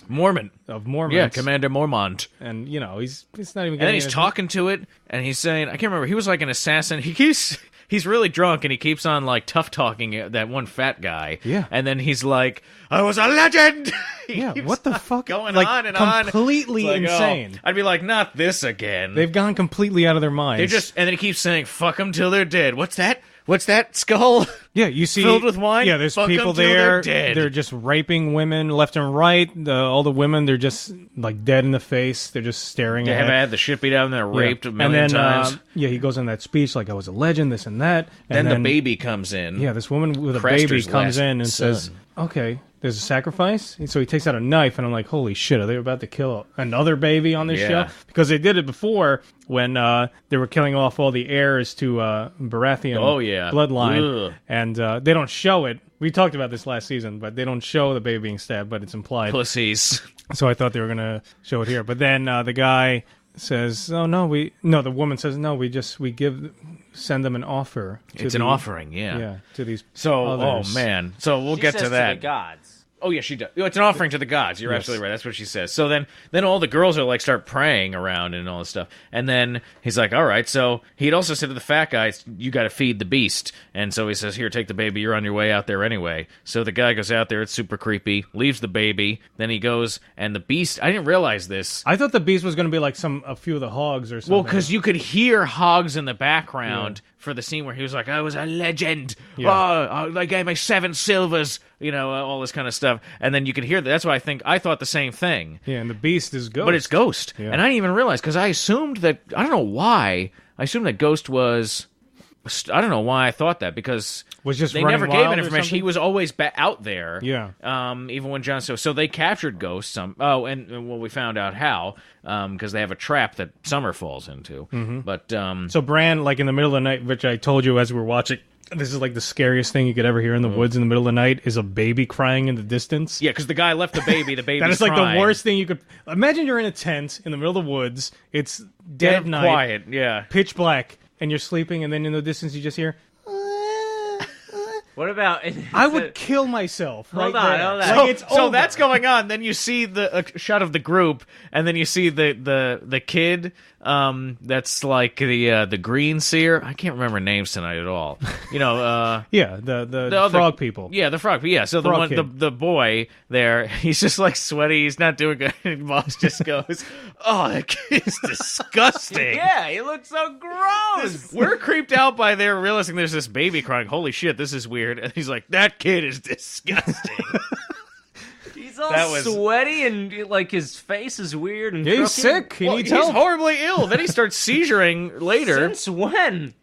Mormont. Mormons. Yeah, Commander Mormont. And he's not even. And then getting he's his- talking to it, and he's saying, I can't remember. He was like an assassin. He's really drunk, and he keeps on like tough talking that one fat guy. Yeah. And then he's like, I was a legend. He Yeah, keeps what the fuck? Going Like, on and on. completely It's like, insane. I'd be like, not this again. They've gone completely out of their minds. And then he keeps saying, fuck them till they're dead. What's that? What's that skull? Yeah, you see, filled with wine? Yeah, there's Fuck 'em people till there. they're dead. just raping women left and right. All the women, they're just like dead in the face. They're just staring They at. haven't had the shit beat out of them. They're raped a and million then, times. he goes in that speech like I was a legend, this and that. Then And the baby comes in. Yeah, this woman with a Craster's baby comes last in and says, son. "Okay, there's a sacrifice." And so he takes out a knife, and I'm like, "Holy shit! Are they about to kill another baby on this Yeah. show?" Because they did it before when they were killing off all the heirs to Baratheon Oh, yeah. bloodline, Ugh. and they don't show it, We talked about this last season, but they don't show the baby being stabbed, but it's implied. Pussies. So I thought they were going to show it here. But then the guy says, "Oh no, the woman says, "No, send them an offer." It's an offering, yeah. Yeah, to these others. Oh man. So we'll get to that. To the gods. Oh yeah, she does. It's an offering to the gods. You're absolutely right. That's what she says. So then all the girls are like start praying around and all this stuff. And then he's like, all right. So he'd also said to the fat guy, you got to feed the beast. And so he says, here, take the baby. You're on your way out there anyway. So the guy goes out there. It's super creepy. Leaves the baby. Then he goes, and the beast. I didn't realize this. I thought the beast was going to be like a few of the hogs or something. Well, because you could hear hogs in the background for the scene where he was like, I was a legend. Yeah. Oh, they gave me 7 silvers. All this kind of stuff. And then you could hear that. That's why I thought the same thing. Yeah, and the beast is Ghost. But it's Ghost. Yeah. And I didn't even realize, because I assumed that, I don't know why, I assumed that Ghost was, I don't know why I thought that, because was just they never gave it information. He was always out there. Yeah. Even when Jon Snow, so they captured Ghost. We found out how, because they have a trap that Summer falls into. Mm-hmm. But so Bran, like in the middle of the night, which I told you as we were watching, this is like the scariest thing you could ever hear in the woods in the middle of the night, is a baby crying in the distance. Yeah, because the guy left the baby. The baby's that is like crying. the worst thing you could imagine. You're in a tent in the middle of the woods. It's dead of night, quiet, yeah, pitch black, and you're sleeping, and then in the distance you just hear. What about? I would kill myself. Hold right on, there. hold on. Like, it's So over. that's going on. Then you see a shot of the group, and then you see the kid. That's like the green seer. I can't remember names tonight at all. Yeah, the frog people. Yeah, the frog. Yeah, so the boy there, he's just like sweaty. He's not doing good. And Boss just goes, "Oh, that kid's disgusting." Yeah, he looks so gross. We're creeped out by there realizing there's this baby crying. Holy shit, this is weird. And he's like, "That kid is disgusting." He's all sweaty and like his face is weird and he's sick. He's horribly ill. Then he starts seizuring later. Since when?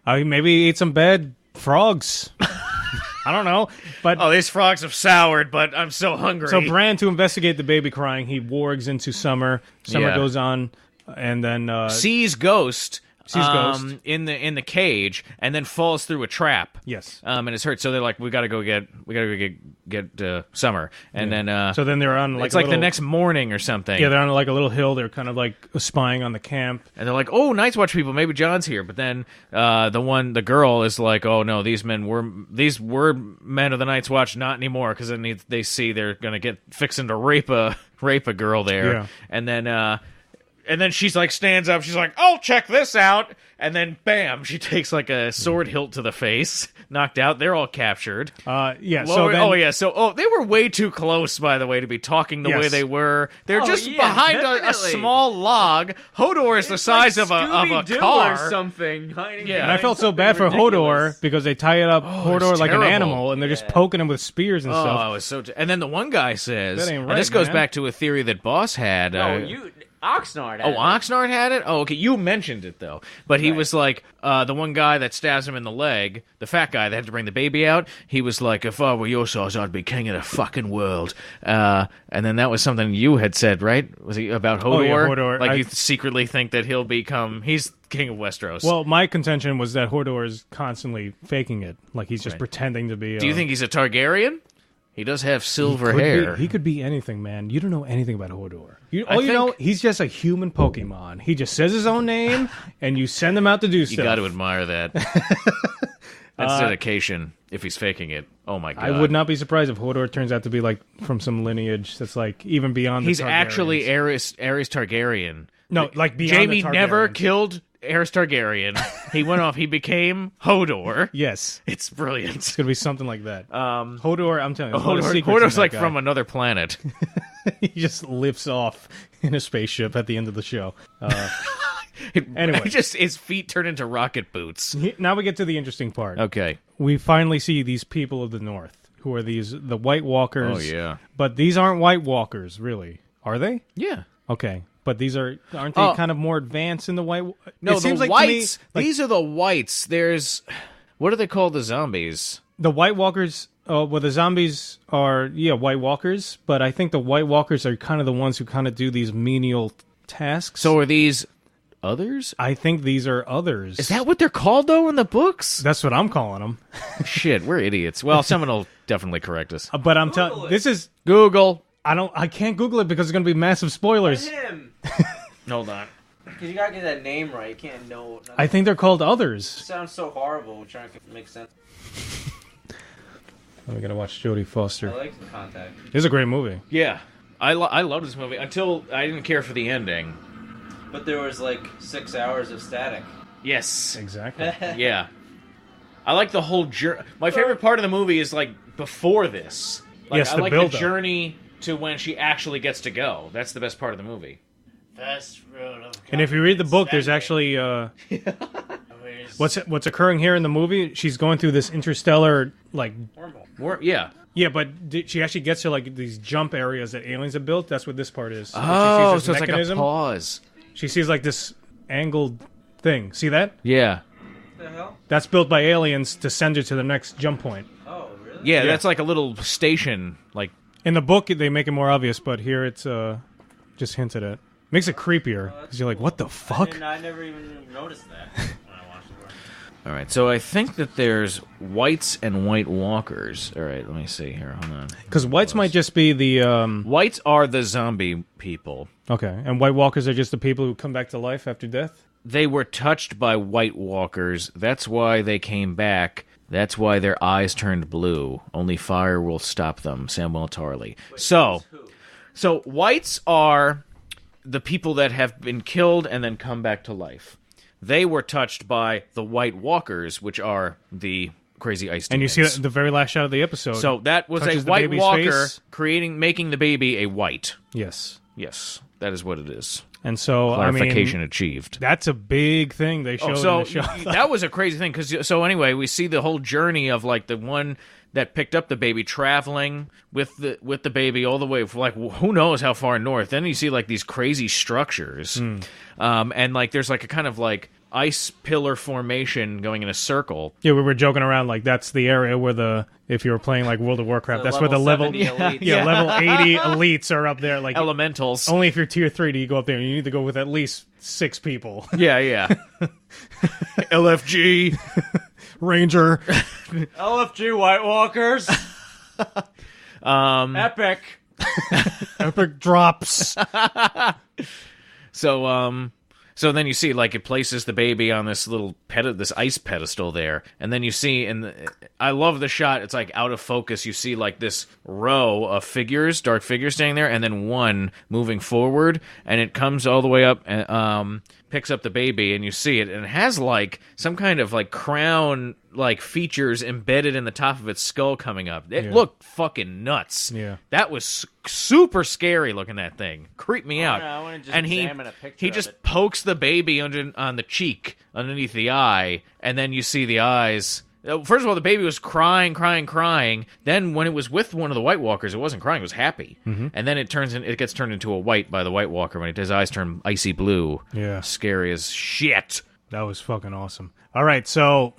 Maybe he ate some bad frogs. I don't know. But these frogs have soured, but I'm so hungry. So Bran, to investigate the baby crying, he wargs into Summer. Summer goes on, and then sees Ghost. In the cage, and then falls through a trap. Yes. And is hurt. So they're like, we gotta go get Summer. And then so then they're on it's like the next morning or something. Yeah, they're on like a little hill. They're kind of like spying on the camp. And they're like, oh, Night's Watch people, maybe John's here. But then the girl is like, oh no, these were men of the Night's Watch, not anymore, because then they see they're gonna get fixing to rape a girl there. Yeah. And then she's like, stands up. She's like, "I'll check this out." And then, bam, she takes like a sword hilt to the face, knocked out. They're all captured. Yeah. So they were way too close, by the way, to be talking the way they were. They're just behind a small log. Hodor is the size of a car or something. Yeah. And I felt so bad for Hodor because they tie it up Hodor like an terrible. animal, and they're just poking him with spears and stuff. Oh, it was so. And then the one guy says, That ain't right, and this goes man. back to a theory that Boss had. Oxnard had it. Oxnard had it? Oh, okay. You mentioned it, though. But he was like, the one guy that stabs him in the leg, the fat guy that had to bring the baby out, he was like, if I were your size, I'd be king of the fucking world. And then that was something you had said, right? Was he about Hodor? Oh, yeah, Hodor. Like, you secretly think that he's king of Westeros. Well, my contention was that Hodor is constantly faking it. Like, he's just pretending to be... Do you think he's a Targaryen? He does have silver hair. He could be anything, man. You don't know anything about Hodor. You know, he's just a human Pokemon. He just says his own name, and you send him out to do stuff. You got to admire that. That's dedication, if he's faking it. Oh, my God. I would not be surprised if Hodor turns out to be, like, from some lineage that's, like, even beyond the Targaryens. He's actually Aerys Targaryen. No, like, beyond Jamie the Targaryens. never killed Aerys Targaryen. He went off. He became Hodor. Yes. It's brilliant. It's going to be something like that. Hodor, I'm telling you. Hodor's like from another planet. He just lifts off in a spaceship at the end of the show. Anyway. His feet turn into rocket boots. Now we get to the interesting part. Okay. We finally see these people of the North, who are the White Walkers. Oh, yeah. But these aren't White Walkers, really. Are they? Yeah. Okay. But aren't they kind of more advanced in the White? No, it seems the like whites. To me, These are the whites. What do they call the zombies? The White Walkers. The zombies are White Walkers, but I think the White Walkers are kind of the ones who kind of do these menial tasks. So are these others? I think these are others. Is that what they're called though in the books? That's what I'm calling them. Shit, we're idiots. Well, someone will definitely correct us. But I'm telling this is Google. I can't Google it because it's going to be massive spoilers. Him. Hold on. Because you gotta get that name right. You can't know. I think they're called Others. It sounds so horrible. Trying to make sense. We gotta watch Jodie Foster. I like The Contact. It's a great movie. Yeah, I loved this movie until I didn't care for the ending. But there was like 6 hours of static. Yes, Exactly. yeah. I like the whole journey. My favorite part of the movie is like before this. Like, Yes, I the like build-up. the journey to when she actually gets to go. That's the best part of the movie. Fast road of And if you read the book, there's actually what's occurring here in the movie. She's going through this interstellar Yeah. Yeah, but she actually gets to like these jump areas that aliens have built. That's what this part is. Oh, She sees this so it's like a mechanism. pause. She sees like this angled thing. See that? Yeah. What the hell? That's built by aliens to send her to the next jump point. Oh, really? Yeah, that's like a little station. Like, In the book, they make it more obvious, but here it's just hinted at. Makes it creepier because you're like, what the fuck? I never even noticed that when I watched it. all right. So I think that there's whites and White Walkers. All right, let me see here. Hold on. Because whites might just be the Whites are the zombie people. okay, and White Walkers are just the people who come back to life after death. They were touched by White Walkers. That's why they came back. That's why their eyes turned blue. Only fire will stop them. Samuel Tarly. So whites are the people that have been killed and then come back to life. They were touched by the White Walkers, which are the crazy ice And you demons. see the very last shot of the episode. So that was a touches the White baby's Walker face. making the baby a white. Yes. Yes, that is what it is. And so, Clarification I mean, achieved. that's a big thing they showed So in the show. that was a crazy thing. So anyway, we see the whole journey of like the one that picked up the baby traveling with the baby all the way for like who knows how far north. Then you see like these crazy structures, and like there's like a kind of like ice pillar formation going in a circle. Yeah, we were joking around like that's the area where if you were playing like World of Warcraft, that's where the level 70 elites. level 80 elites are up there. Like Elementals. only if you're tier 3 do you go up there. And you need to go with at least 6 people. Yeah. LFG. Ranger. LFG White Walkers. Epic. Epic drops. So then you see, like, it places the baby on this little this ice pedestal there, and then you see, I love the shot. It's like out of focus. You see like this row of figures, dark figures, standing there, and then one moving forward, and it comes all the way up and picks up the baby, and you see it, and it has like some kind of like crown like features embedded in the top of its skull coming up. It looked fucking nuts. Yeah. That was super scary looking, that thing. Creeped me out. I wanna just and examine a picture he of just it. pokes the baby on the cheek, underneath the eye, and then you see the eyes. First of all, the baby was crying. Then when it was with one of the White Walkers, it wasn't crying; it was happy. Mm-hmm. And then it gets turned into a white by the White Walker when his eyes turn icy blue. Yeah. Scary as shit. That was fucking awesome. All right, so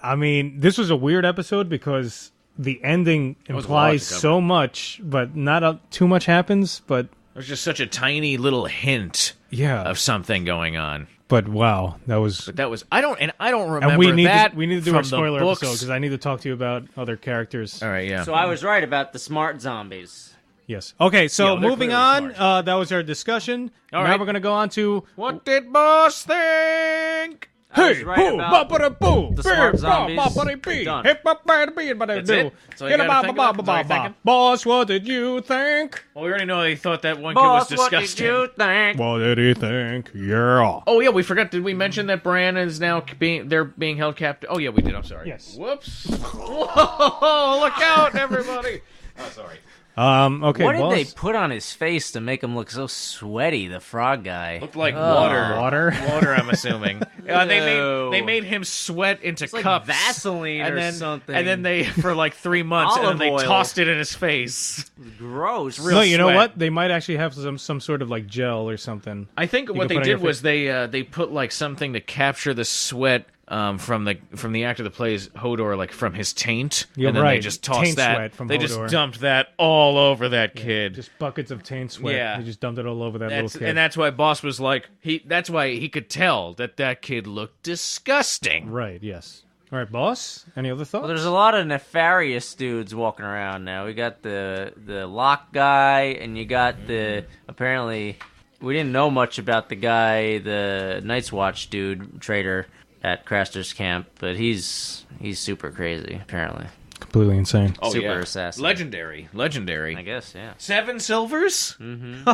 I mean, this was a weird episode because the ending was implies a lot to so much, but not too much happens. But There's just such a tiny little hint yeah, of something going on. but wow, that was. But that was I don't remember And we need that. we need to do from our spoiler the books. episode because I need to talk to you about other characters. All right, yeah. So I was right about the smart zombies. Yes. Okay, so Yeah, they're moving clearly on, that was our discussion. All now right. we're going to go on to What did boss think? I was right about the smart zombies. Done. That's it? So you gotta think about it? That's all you're thinking? Boss, what did you think? Well, we already know he thought that one Boss, kid was what disgusting. did you think? What did he think? Yeah. Oh yeah, we forgot. Did we mention that Brienne is now being held captive? Oh yeah, we did. I'm sorry. Yes. Whoops. Whoa! Look out, everybody. Oh, sorry. Okay, What did boss. they put on his face to make him look so sweaty? The frog guy. Looked like water. Water? I'm assuming. They made him sweat into It's like cups. Vaseline and or then, something. And then they, for like 3 months, and then Olive they oil. tossed it in his face. Gross. real No, you know sweat. what? They might actually have some sort of like gel or something. I think what could they put on your did was they put like something to capture the sweat from the actor that plays Hodor, like from his taint. You're and then right. they just tossed Taint that. sweat from they Hodor. just dumped that all over that kid. Just buckets of taint sweat. Yeah. They just dumped it all over that little kid. And that's why Boss was like that's why he could tell that kid looked disgusting. Right, yes. All right, boss. Any other thoughts? Well, there's a lot of nefarious dudes walking around now. We got the lock guy, and you got the apparently we didn't know much about the guy, the Night's Watch dude, traitor at Craster's camp, but he's super crazy apparently. Completely insane. Oh, Super yeah. assassin. Legendary. I guess, yeah. 7 silvers? Mm-hmm.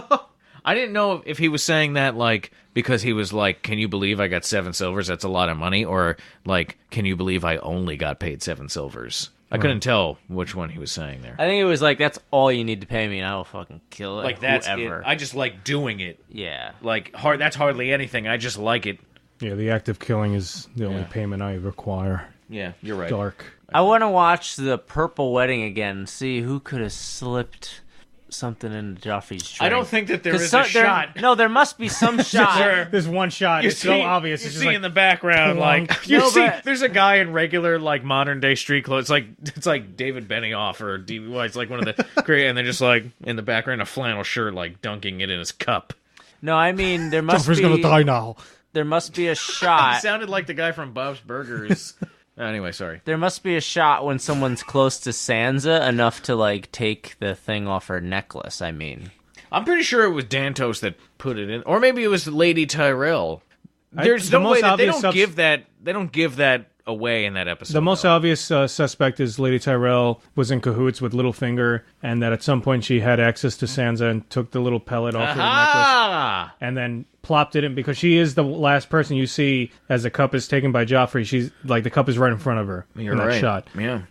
I didn't know if he was saying that, like, because he was like, can you believe I got 7 silvers? That's a lot of money. Or, like, can you believe I only got paid 7 silvers? I couldn't tell which one he was saying there. I think it was like, that's all you need to pay me, and I will fucking kill it. Like, that's whoever. it. I just like doing it. Yeah. Like, that's hardly anything. I just like it. Yeah, the act of killing is the only payment I require. Yeah, you're right. Dark. I want to watch the Purple Wedding again and see who could have slipped something into Joffrey's drink. I don't think that there is a shot. No, there must be some shot. There's one shot. It's so obvious. You It's see just like, in the background, like you No, see, but- there's a guy in regular like modern day street clothes. It's like David Benioff or DBY. It's like one of the great, and they're just like in the background a flannel shirt, like dunking it in his cup. No, I mean there must Joffrey's gonna be. die now. There must be a He shot. sounded like the guy from Bob's Burgers. Anyway, sorry. There must be a shot when someone's close to Sansa enough to like take the thing off her necklace. I mean, I'm pretty sure it was Dantos that put it in, or maybe it was Lady Tyrell. There's the no most way that they obvious don't give that. They don't give that away in that episode. The most though. obvious suspect is Lady Tyrell was in cahoots with Littlefinger, and that at some point she had access to Sansa and took the little pellet off her necklace, Ah! and then plopped it in because she is the last person you see as the cup is taken by Joffrey. She's like the cup is right in front of her You're in that right. shot. Yeah.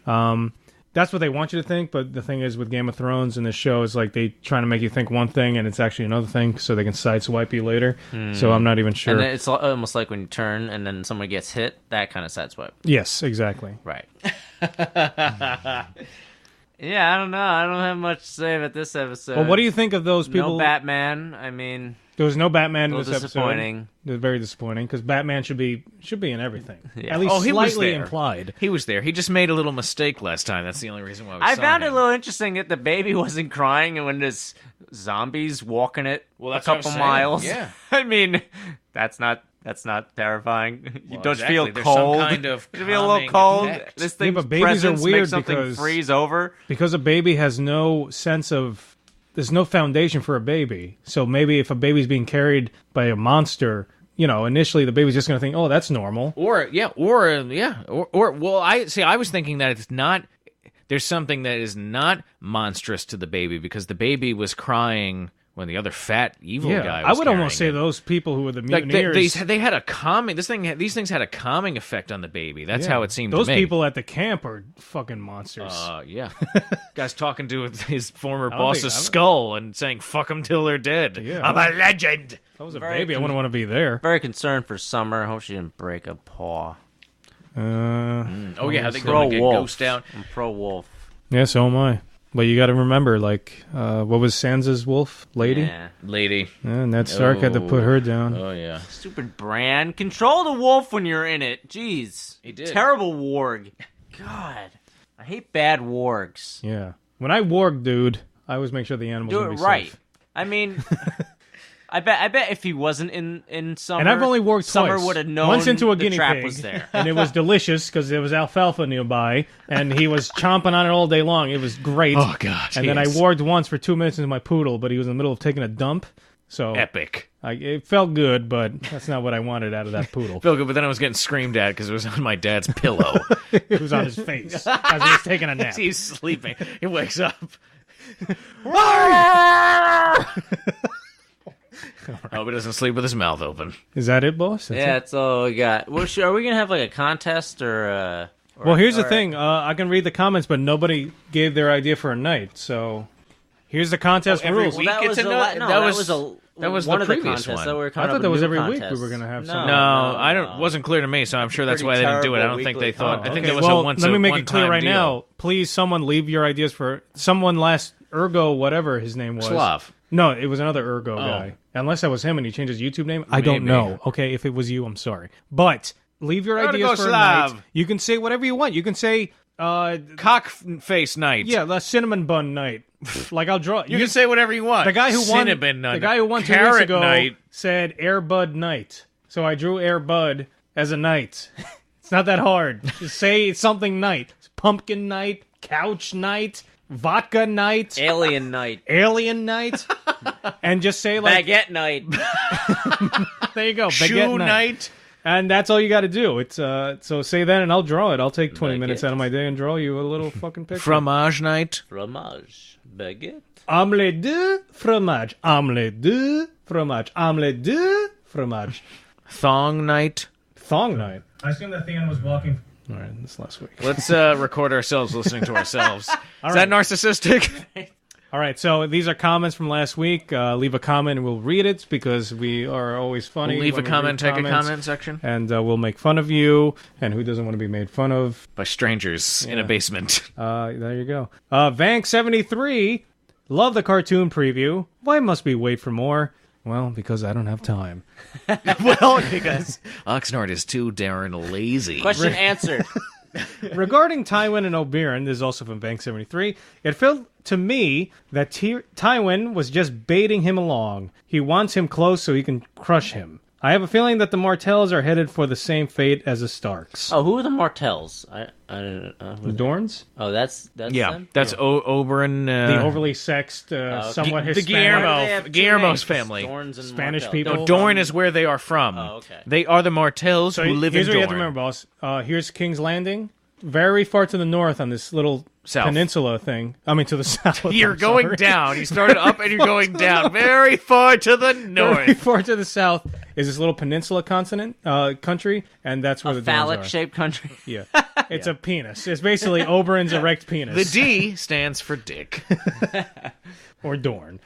That's what they want you to think, but the thing is with Game of Thrones and this show is like they trying to make you think one thing and it's actually another thing so they can sideswipe you later. So I'm not even sure. and then it's almost like when you turn and then someone gets hit. That kind of sideswipe. Yes, exactly. Right. Yeah, I don't know. I don't have much to say about this episode. Well, what do you think of those people? No Batman. I mean, There was no Batman in a this little episode. disappointing. It was very disappointing because Batman should be in everything. Yeah. At least Oh, he was slightly there. implied. He was there. He just made a little mistake last time. That's the only reason why we I saw found it him. a little interesting that the baby wasn't crying and when there's zombies walking it Well, a that's what I'm couple saying. miles. Yeah. I mean, that's not terrifying. You Well, don't exactly. feel There's cold. some kind of you feel a little calming cold. effect. This Yeah, thing's but babies are presence weird makes something because- freeze over. Because a baby has no sense of... There's no foundation for a baby. So maybe if a baby's being carried by a monster, initially the baby's just going to think, oh, that's normal. Or well, I was thinking that it's not. There's something that is not monstrous to the baby because the baby was crying when the other fat evil guy was I would almost say carrying it. those people who were the Like mutineers... they had a calming. These things had a calming effect on the baby. That's how it seemed Those to me. people at the camp are fucking monsters. Yeah. Guy's talking to his former don't boss's think- I don't- skull and saying, fuck them till they're dead. Yeah. I'm a legend. if I was a very baby, I wouldn't want to be there. Very concerned for Summer. I hope she didn't break a paw. Oh, yeah, they Pro go get wolf. Ghost out. I'm pro wolf. Yeah, so am I. But you got to remember, what was Sansa's wolf? Lady? Yeah. Lady. And Ned Stark had to put her down. Oh, yeah. Stupid Bran. Control the wolf when you're in it. Jeez. He did. Terrible warg. God. I hate bad wargs. Yeah. When I warg, dude, I always make sure the animals Do gonna it be right. safe. I mean, I bet if he wasn't in Summer, And I've only warged Summer twice. would have known Once into a the guinea trap pig, was there. and it was delicious because there was alfalfa nearby, and he was chomping on it all day long. It was great. Oh, God. And then I yes. warged once for 2 minutes into my poodle, but he was in the middle of taking a dump, so Epic. it felt good, but that's not what I wanted out of that poodle. Felt good, but then I was getting screamed at because it was on my dad's pillow. It was on his face as he was taking a nap. He's sleeping. He wakes up. I hope he doesn't sleep with his mouth open. Is that it, boss? That's Yeah, it? that's all we got. Well, are we gonna have like a contest or? Well, here's the thing. I can read the comments, but nobody gave their idea for a night. So here's the contest every rules. week? That was It's a another- no, that that was- was that was one the of the previous contests one. that we were I coming thought up that with was new every week we contests. were gonna have no, something. No, no, I don't. no. Wasn't clear to me, so I'm sure that's Pretty why they didn't do it. I terrible don't think weekly they thought. I think Okay, there was well, a once. let me a make it clear one-time right deal. now. Please, someone leave your ideas for someone last Ergo, whatever his name was. Slav. No, it was another Ergo guy. Unless that was him and he changed his YouTube name. I Maybe. don't know. Okay, if it was you, I'm sorry. But leave your I'm gonna ideas go for a Slav. night. You can say whatever you want. You can say, Cock face night. yeah, the cinnamon bun night. Like I'll draw. You can say whatever you want. The guy who won. Cinnamon night. The guy who won 2 Carrot weeks ago night. said Air Bud Night. So I drew Air Bud as a knight. It's not that hard. Just say it's something night. It's pumpkin night, couch night, vodka night, Alien night. alien night, and just say like Baguette night. there you go, Shoe baguette night. and that's all you got to do. It's so say that, and I'll draw it. I'll take 20 minutes Baguette. out of my day and draw you a little fucking picture. Fromage night. Fromage. Baguette. Omelette de fromage, omelette de fromage, omelette de fromage. Thong night. Thong night. I assume that Theon was walking. All right, this last week. Let's record ourselves listening to ourselves. Is that narcissistic? All right, so these are comments from last week. Leave a comment and we'll read it because we are always funny. Leave a when we comment, read take a comments. comment section. And we'll make fun of you. And who doesn't want to be made fun of? By strangers in a basement. There you go. Vank73, love the cartoon preview. Why must we wait for more? Well, because I don't have time. Well, because Oxnard is too darn lazy. Question answered. Regarding Tywin and Oberyn, this is also from Bank73, it felt to me that Tywin was just baiting him along. He wants him close so he can crush him. I have a feeling that the Martells are headed for the same fate as the Starks. Oh, who are the Martells? I don't know. The Dorns? Oh, that's Yeah, them? that's Oberyn. The overly sexed, somewhat the Hispanic... Guillermo's family. Dorns and Spanish Martell. people. No, Dorne is where they are from. Oh, okay. They are the Martells who live in Here's what Dorne. you have to remember, boss. Here's King's Landing. Very far to the north on this little South. peninsula thing. I mean, to the south. You're I'm going sorry. down. You started up and you're going down. Very far to the Very north. far to the south is this little peninsula country, and that's where A the Dorns phallic-shaped country. are. Yeah, it's a penis. It's basically Oberyn's erect penis. The D stands for dick. or Dorn.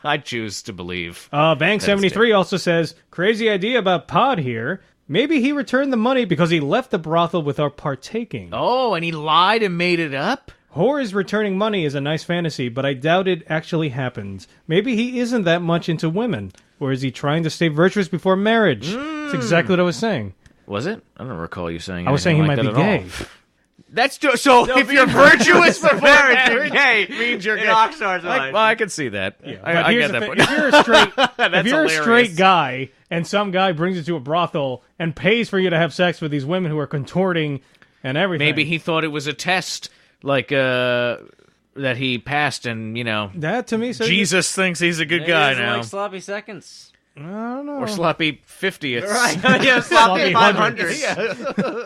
I choose to believe. Bank73 also says, crazy idea about Pod here. Maybe he returned the money because he left the brothel without partaking. Oh, and he lied and made it up? Whores returning money is a nice fantasy, but I doubt it actually happens. Maybe he isn't that much into women. Or is he trying to stay virtuous before marriage? That's exactly what I was saying. Was it? I don't recall you saying I was saying he anything might like be that gay. at all. That's so. If you're virtuous before marriage, gay means you're gay. Oxnard's Well, I can see that. I Here's get the that. thing. If you're a straight, That's if you're a hilarious. straight guy and some guy brings you to a brothel and pays for you to have sex with these women who are contorting and everything, Maybe he thought it was a test, like that he passed, and that to me says Jesus thinks he's a good guy Maybe he now, doesn't like sloppy seconds. I don't know. or sloppy 50ths, Yeah, sloppy 500.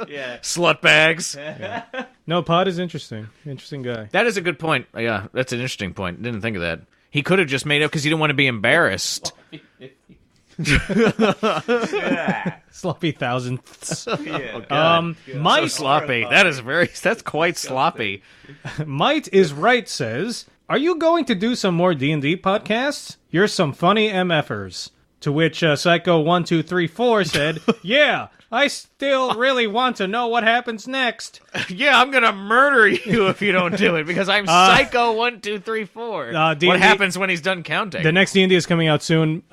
yeah, slut bags. No, Pod is interesting. Interesting guy. That is a good point. Yeah, that's an interesting point. Didn't think of that. He could have just made it up because he didn't want to be embarrassed. Sloppy thousandths. So Might sloppy. That's quite sloppy. Might is right says, are you going to do some more D&D podcasts? You're some funny MFers. To which Psycho1234 said, yeah, I still really want to know what happens next. Yeah, I'm gonna murder you if you don't do it because I'm Psycho 1, 2, 3, 4. D&D What happens when he's done counting? The next D&D is coming out soon.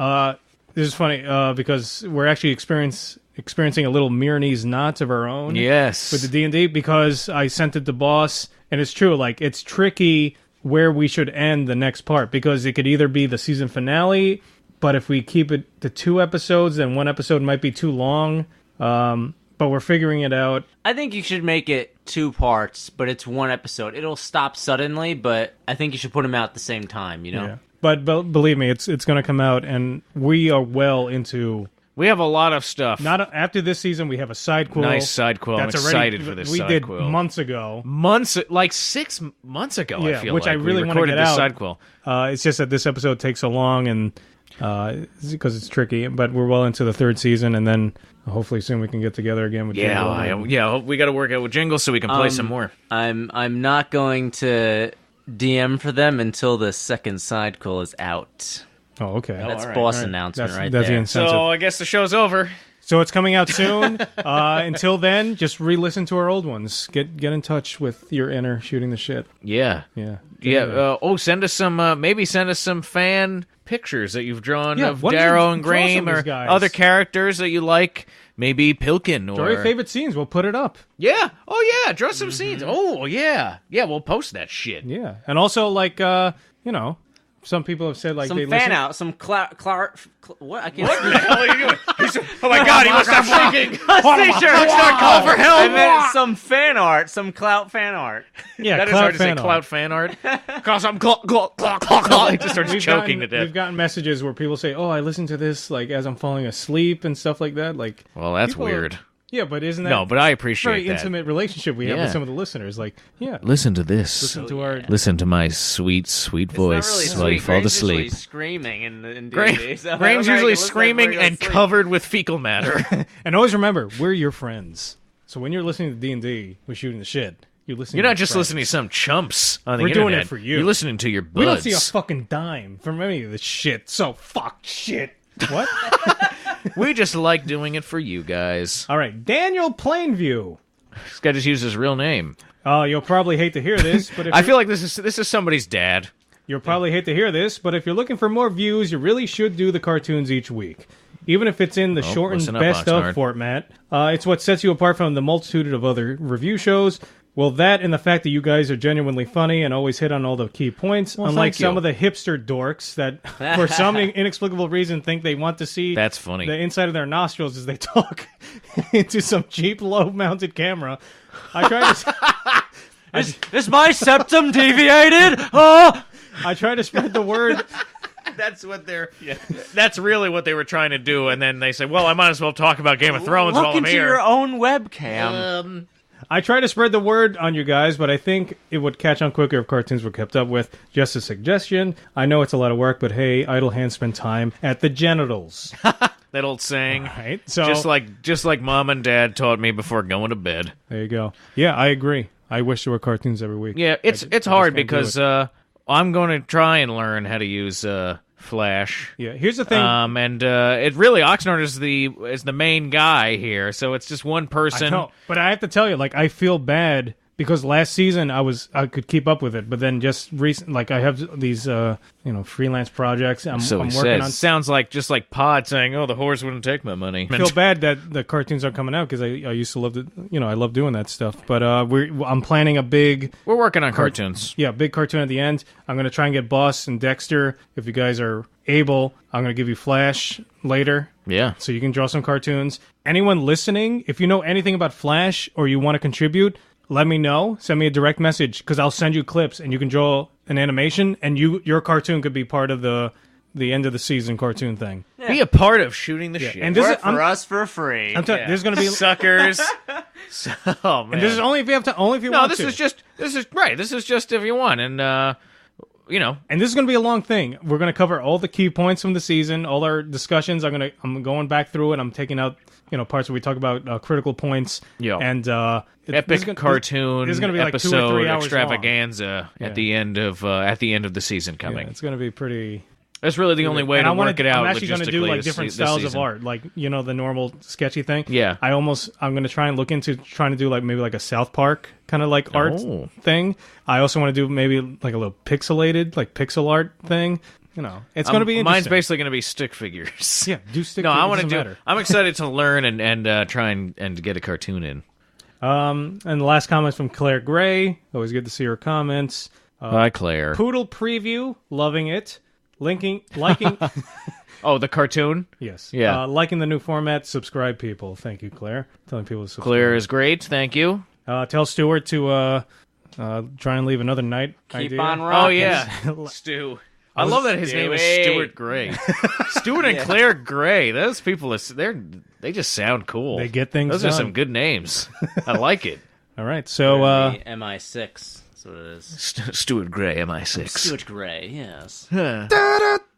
This is funny because we're actually experiencing a little Myronese knot of our own. Yes. With the D&D because I sent it to boss, and it's true. Like, it's tricky where we should end the next part because it could either be the season finale, but if we keep it to 2 episodes, then 1 episode might be too long. But we're figuring it out. I think you should make it 2 parts, but it's 1 episode. It'll stop suddenly, but I think you should put them out at the same time, Yeah. But believe me, it's going to come out, and we are well into... We have a lot of stuff. Not after this season, we have a side quill. Nice side quill. I'm That's excited for this we side did quill. months ago. Like 6 months ago, Yeah, I feel which like. I really we want to recorded get this out. side quill. It's just that this episode takes so long, and because it's tricky. But we're well into the 3rd season, and then hopefully soon we can get together again with Jingle. Yeah, we got to work out with Jingle so we can play some more. I'm not going to DM for them until the 2nd side call is out. Oh, okay. That's all right, boss all right. announcement That's right the there. incentive. So I guess the show's over. So it's coming out soon. Until then, just re-listen to our old ones. Get in touch with your inner shooting the shit. Yeah. Yeah. Send us some fan pictures that you've drawn Yeah, of why don't you Darrow and draw some Graham of or these guys? other characters that you like. Maybe Pilkin or... Draw your favorite scenes. We'll put it up. Yeah. Oh, yeah. Draw some scenes. Oh, yeah. Yeah, we'll post that shit. Yeah. And also, like, some people have said like some they fan listen. out, some what? I can't. What the hell are you doing? Oh my God, he must stop shaking. T-shirt. Call for help. I meant some fan art, some clout fan art. Yeah, That is clout hard to say. fan art. Clout fan art. Cause I'm he just starts choking to death. We've gotten messages where people say, "Oh, I listen to this like as I'm falling asleep and stuff like that." Like, Well, that's people weird. Yeah, but isn't that No, but I appreciate very that. intimate relationship we have Yeah. with some of the listeners? Like, yeah, Listen to this. listen to our. Listen to my sweet, sweet voice It's not while really you fall Graham's usually asleep. screaming in D&D. So Graham's I don't know how usually you can listen screaming before you and go to sleep. covered with fecal matter. And always remember, we're your friends. So when you're listening to D&D, we're shooting the shit. You're listening. You're to not just friends. listening to some chumps on the We're internet. doing it for you. You're listening to your buds. We don't see a fucking dime from any of this shit. So fuck shit. What? We just like doing it for you guys. All right, Daniel Plainview. This guy just used his real name. You'll probably hate to hear this, but if I feel like this is somebody's dad. you'll probably hate to hear this, but if you're looking for more views, you really should do the cartoons each week. Even if it's in the shortened listen up, best Oxnard. of format, it's what sets you apart from the multitude of other review shows. Well, that and the fact that you guys are genuinely funny and always hit on all the key points, unlike thank you. some of the hipster dorks that, for some inexplicable reason, think they want to see That's funny. the inside of their nostrils as they talk into some cheap, low-mounted camera. I try to... Is my septum deviated? Oh! I try to spread the word. That's what they're. Yeah. That's really what they were trying to do, and then they said, "Well, I might as well talk about Game of Thrones while Look I'm into here." your own webcam. I try to spread the word on you guys, but I think it would catch on quicker if cartoons were kept up with. Just a suggestion. I know it's a lot of work, but hey, idle hands spend time at the genitals. That old saying. Right? So Just like Mom and Dad taught me before going to bed. there you go. Yeah, I agree. I wish there were cartoons every week. Yeah, it's just hard can't do because I'm going to try and learn how to use Flash. Yeah, here's the thing. And it really Oxnard is the main guy here, so it's just one person. I know, but I have to tell you, like, I feel bad because last season I could keep up with it, but then just recent, like, I have these freelance projects. I'm he working on. Sounds like just like Pod saying, "Oh, the whores wouldn't take my money." I feel bad that the cartoons aren't coming out because I used to love I love doing that stuff. But I'm planning a big. We're working on cartoons. Yeah, big cartoon at the end. I'm going to try and get Boss and Dexter. If you guys are able, I'm going to give you Flash later. Yeah. So you can draw some cartoons. Anyone listening, if you know anything about Flash or you want to contribute, let me know. Send me a direct message because I'll send you clips and you can draw an animation and your cartoon could be part of the end of the season cartoon thing. Yeah. Be a part of shooting the shit. And this Work is for us for free. I'm telling you, there's going to be suckers. Oh man. and this is only if you have to. Only if you no, want this to. is right. This is just if you want, and And this is going to be a long thing. We're going to cover all the key points from the season, all our discussions. I'm going back through it. I'm taking out parts where we talk about critical points. Yeah. And epic cartoon This is going to be like 2 episode or 3 hours extravaganza long. at the end of the season Yeah, coming. it's going to be pretty. That's really the only way And to I wanna- work it out. I'm actually going to do logistically like different this styles of season. art, like the normal sketchy thing. Yeah. I'm going to try and look into trying to do like maybe like a South Park kind of like art Oh. thing. I also want to do maybe like a little pixelated, like pixel art thing. It's going to be interesting. Mine's basically going to be stick figures. Yeah, do stick. No, I want want to do. I'm excited to learn and try and get a cartoon in. And the last comments from Claire Gray. Always good to see her comments. Hi, Claire. Poodle preview, loving it. Liking. Oh, the cartoon. Yes. Yeah. Liking the new format. Subscribe, people. Thank you, Claire. Telling people to subscribe. Claire is great. Thank you. Tell Stuart to try and leave another night. Keep idea. on rocking. Oh yeah, Stu. I love that his name is Stewie. Stuart Gray. Stuart and Claire Gray. Those people they just sound cool. They get things Those done. are some good names. I like it. All right. So MI6. That's what it is. Stuart Gray, MI6. Stuart Gray, yes.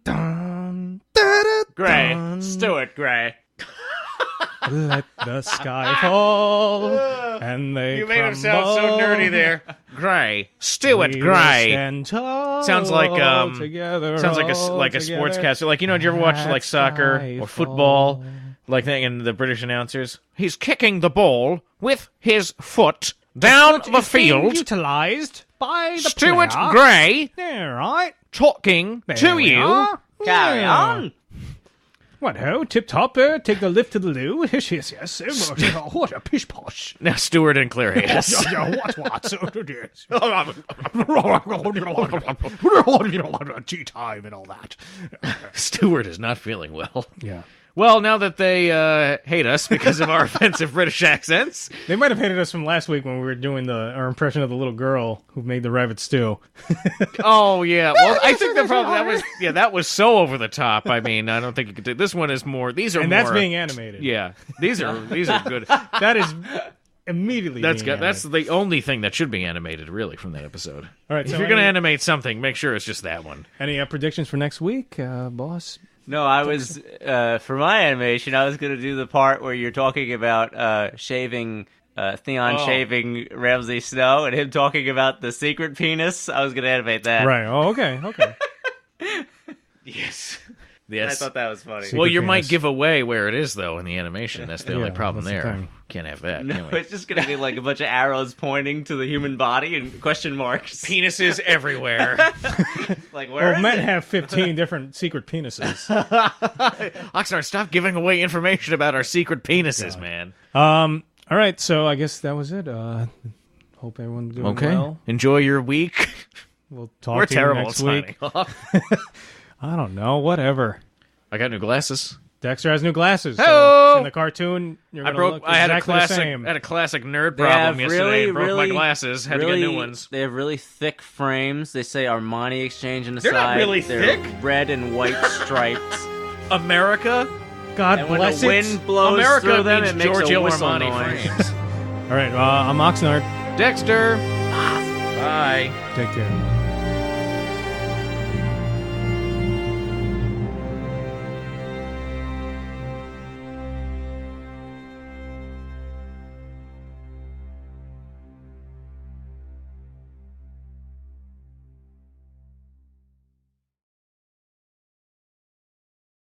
dun, Gray. Stuart Gray. let the sky fall and they You made him crumble. sound so nerdy there. Gray. Stuart We Gray. stand tall Sounds like together, sounds like all a together. sportscaster. Like, do you ever watch like Let soccer sky or football? fall. Like and the British announcers. He's kicking the ball with his foot down the It's being field. utilised by the Stuart player. Gray Yeah, right. talking There to we you. are. Carry Yeah. on. What, ho? Tip-top, take the lift to the loo? Yes. What a pish-posh. Now Stewart and Clarius. What? Tea time and all that. Stewart is not feeling well. Yeah. Well, now that they hate us because of our offensive British accents. They might have hated us from last week when we were doing our impression of the little girl who made the rabbit stew. Oh, yeah. Well, I think that was so over the top. I mean, I don't think you could do. This one is more. These are and more. that's being animated. Yeah. These are good. That is immediately That's being good. That's the only thing that should be animated, really, from that episode. All right. If you're going to animate something, make sure it's just that one. Any predictions for next week, boss? No, I was for my animation. I was going to do the part where you're talking about shaving Theon shaving Ramsay Snow and him talking about the secret penis. I was going to animate that. Right. Oh, okay. Yes. I thought that was funny. Well, you might give away where it is, though, in the animation. That's the only problem there. Can't have that. No, anyway. It's just going to be like a bunch of arrows pointing to the human body and question marks. Penises everywhere. Like, where men have 15 different secret penises. Oxnard, stop giving away information about our secret penises, man. All right, so I guess that was it. Hope everyone's doing well. Enjoy your week. We'll talk We're to you terrible next at week. signing off. I don't know, whatever. I got new glasses. Dexter has new glasses. Hello! So in the cartoon, you're going to look exactly I had a classic, the same. had a classic nerd problem yesterday. Really, broke my glasses. Had to get new ones. They have really thick frames. They say Armani Exchange on the They're side. not really They're thick. red and white stripes. America? God And when bless the it. wind blows America through them, means it makes Giorgio a whistle Armani noise. frames. All right, I'm Oxnard. Dexter. Bye. Take care.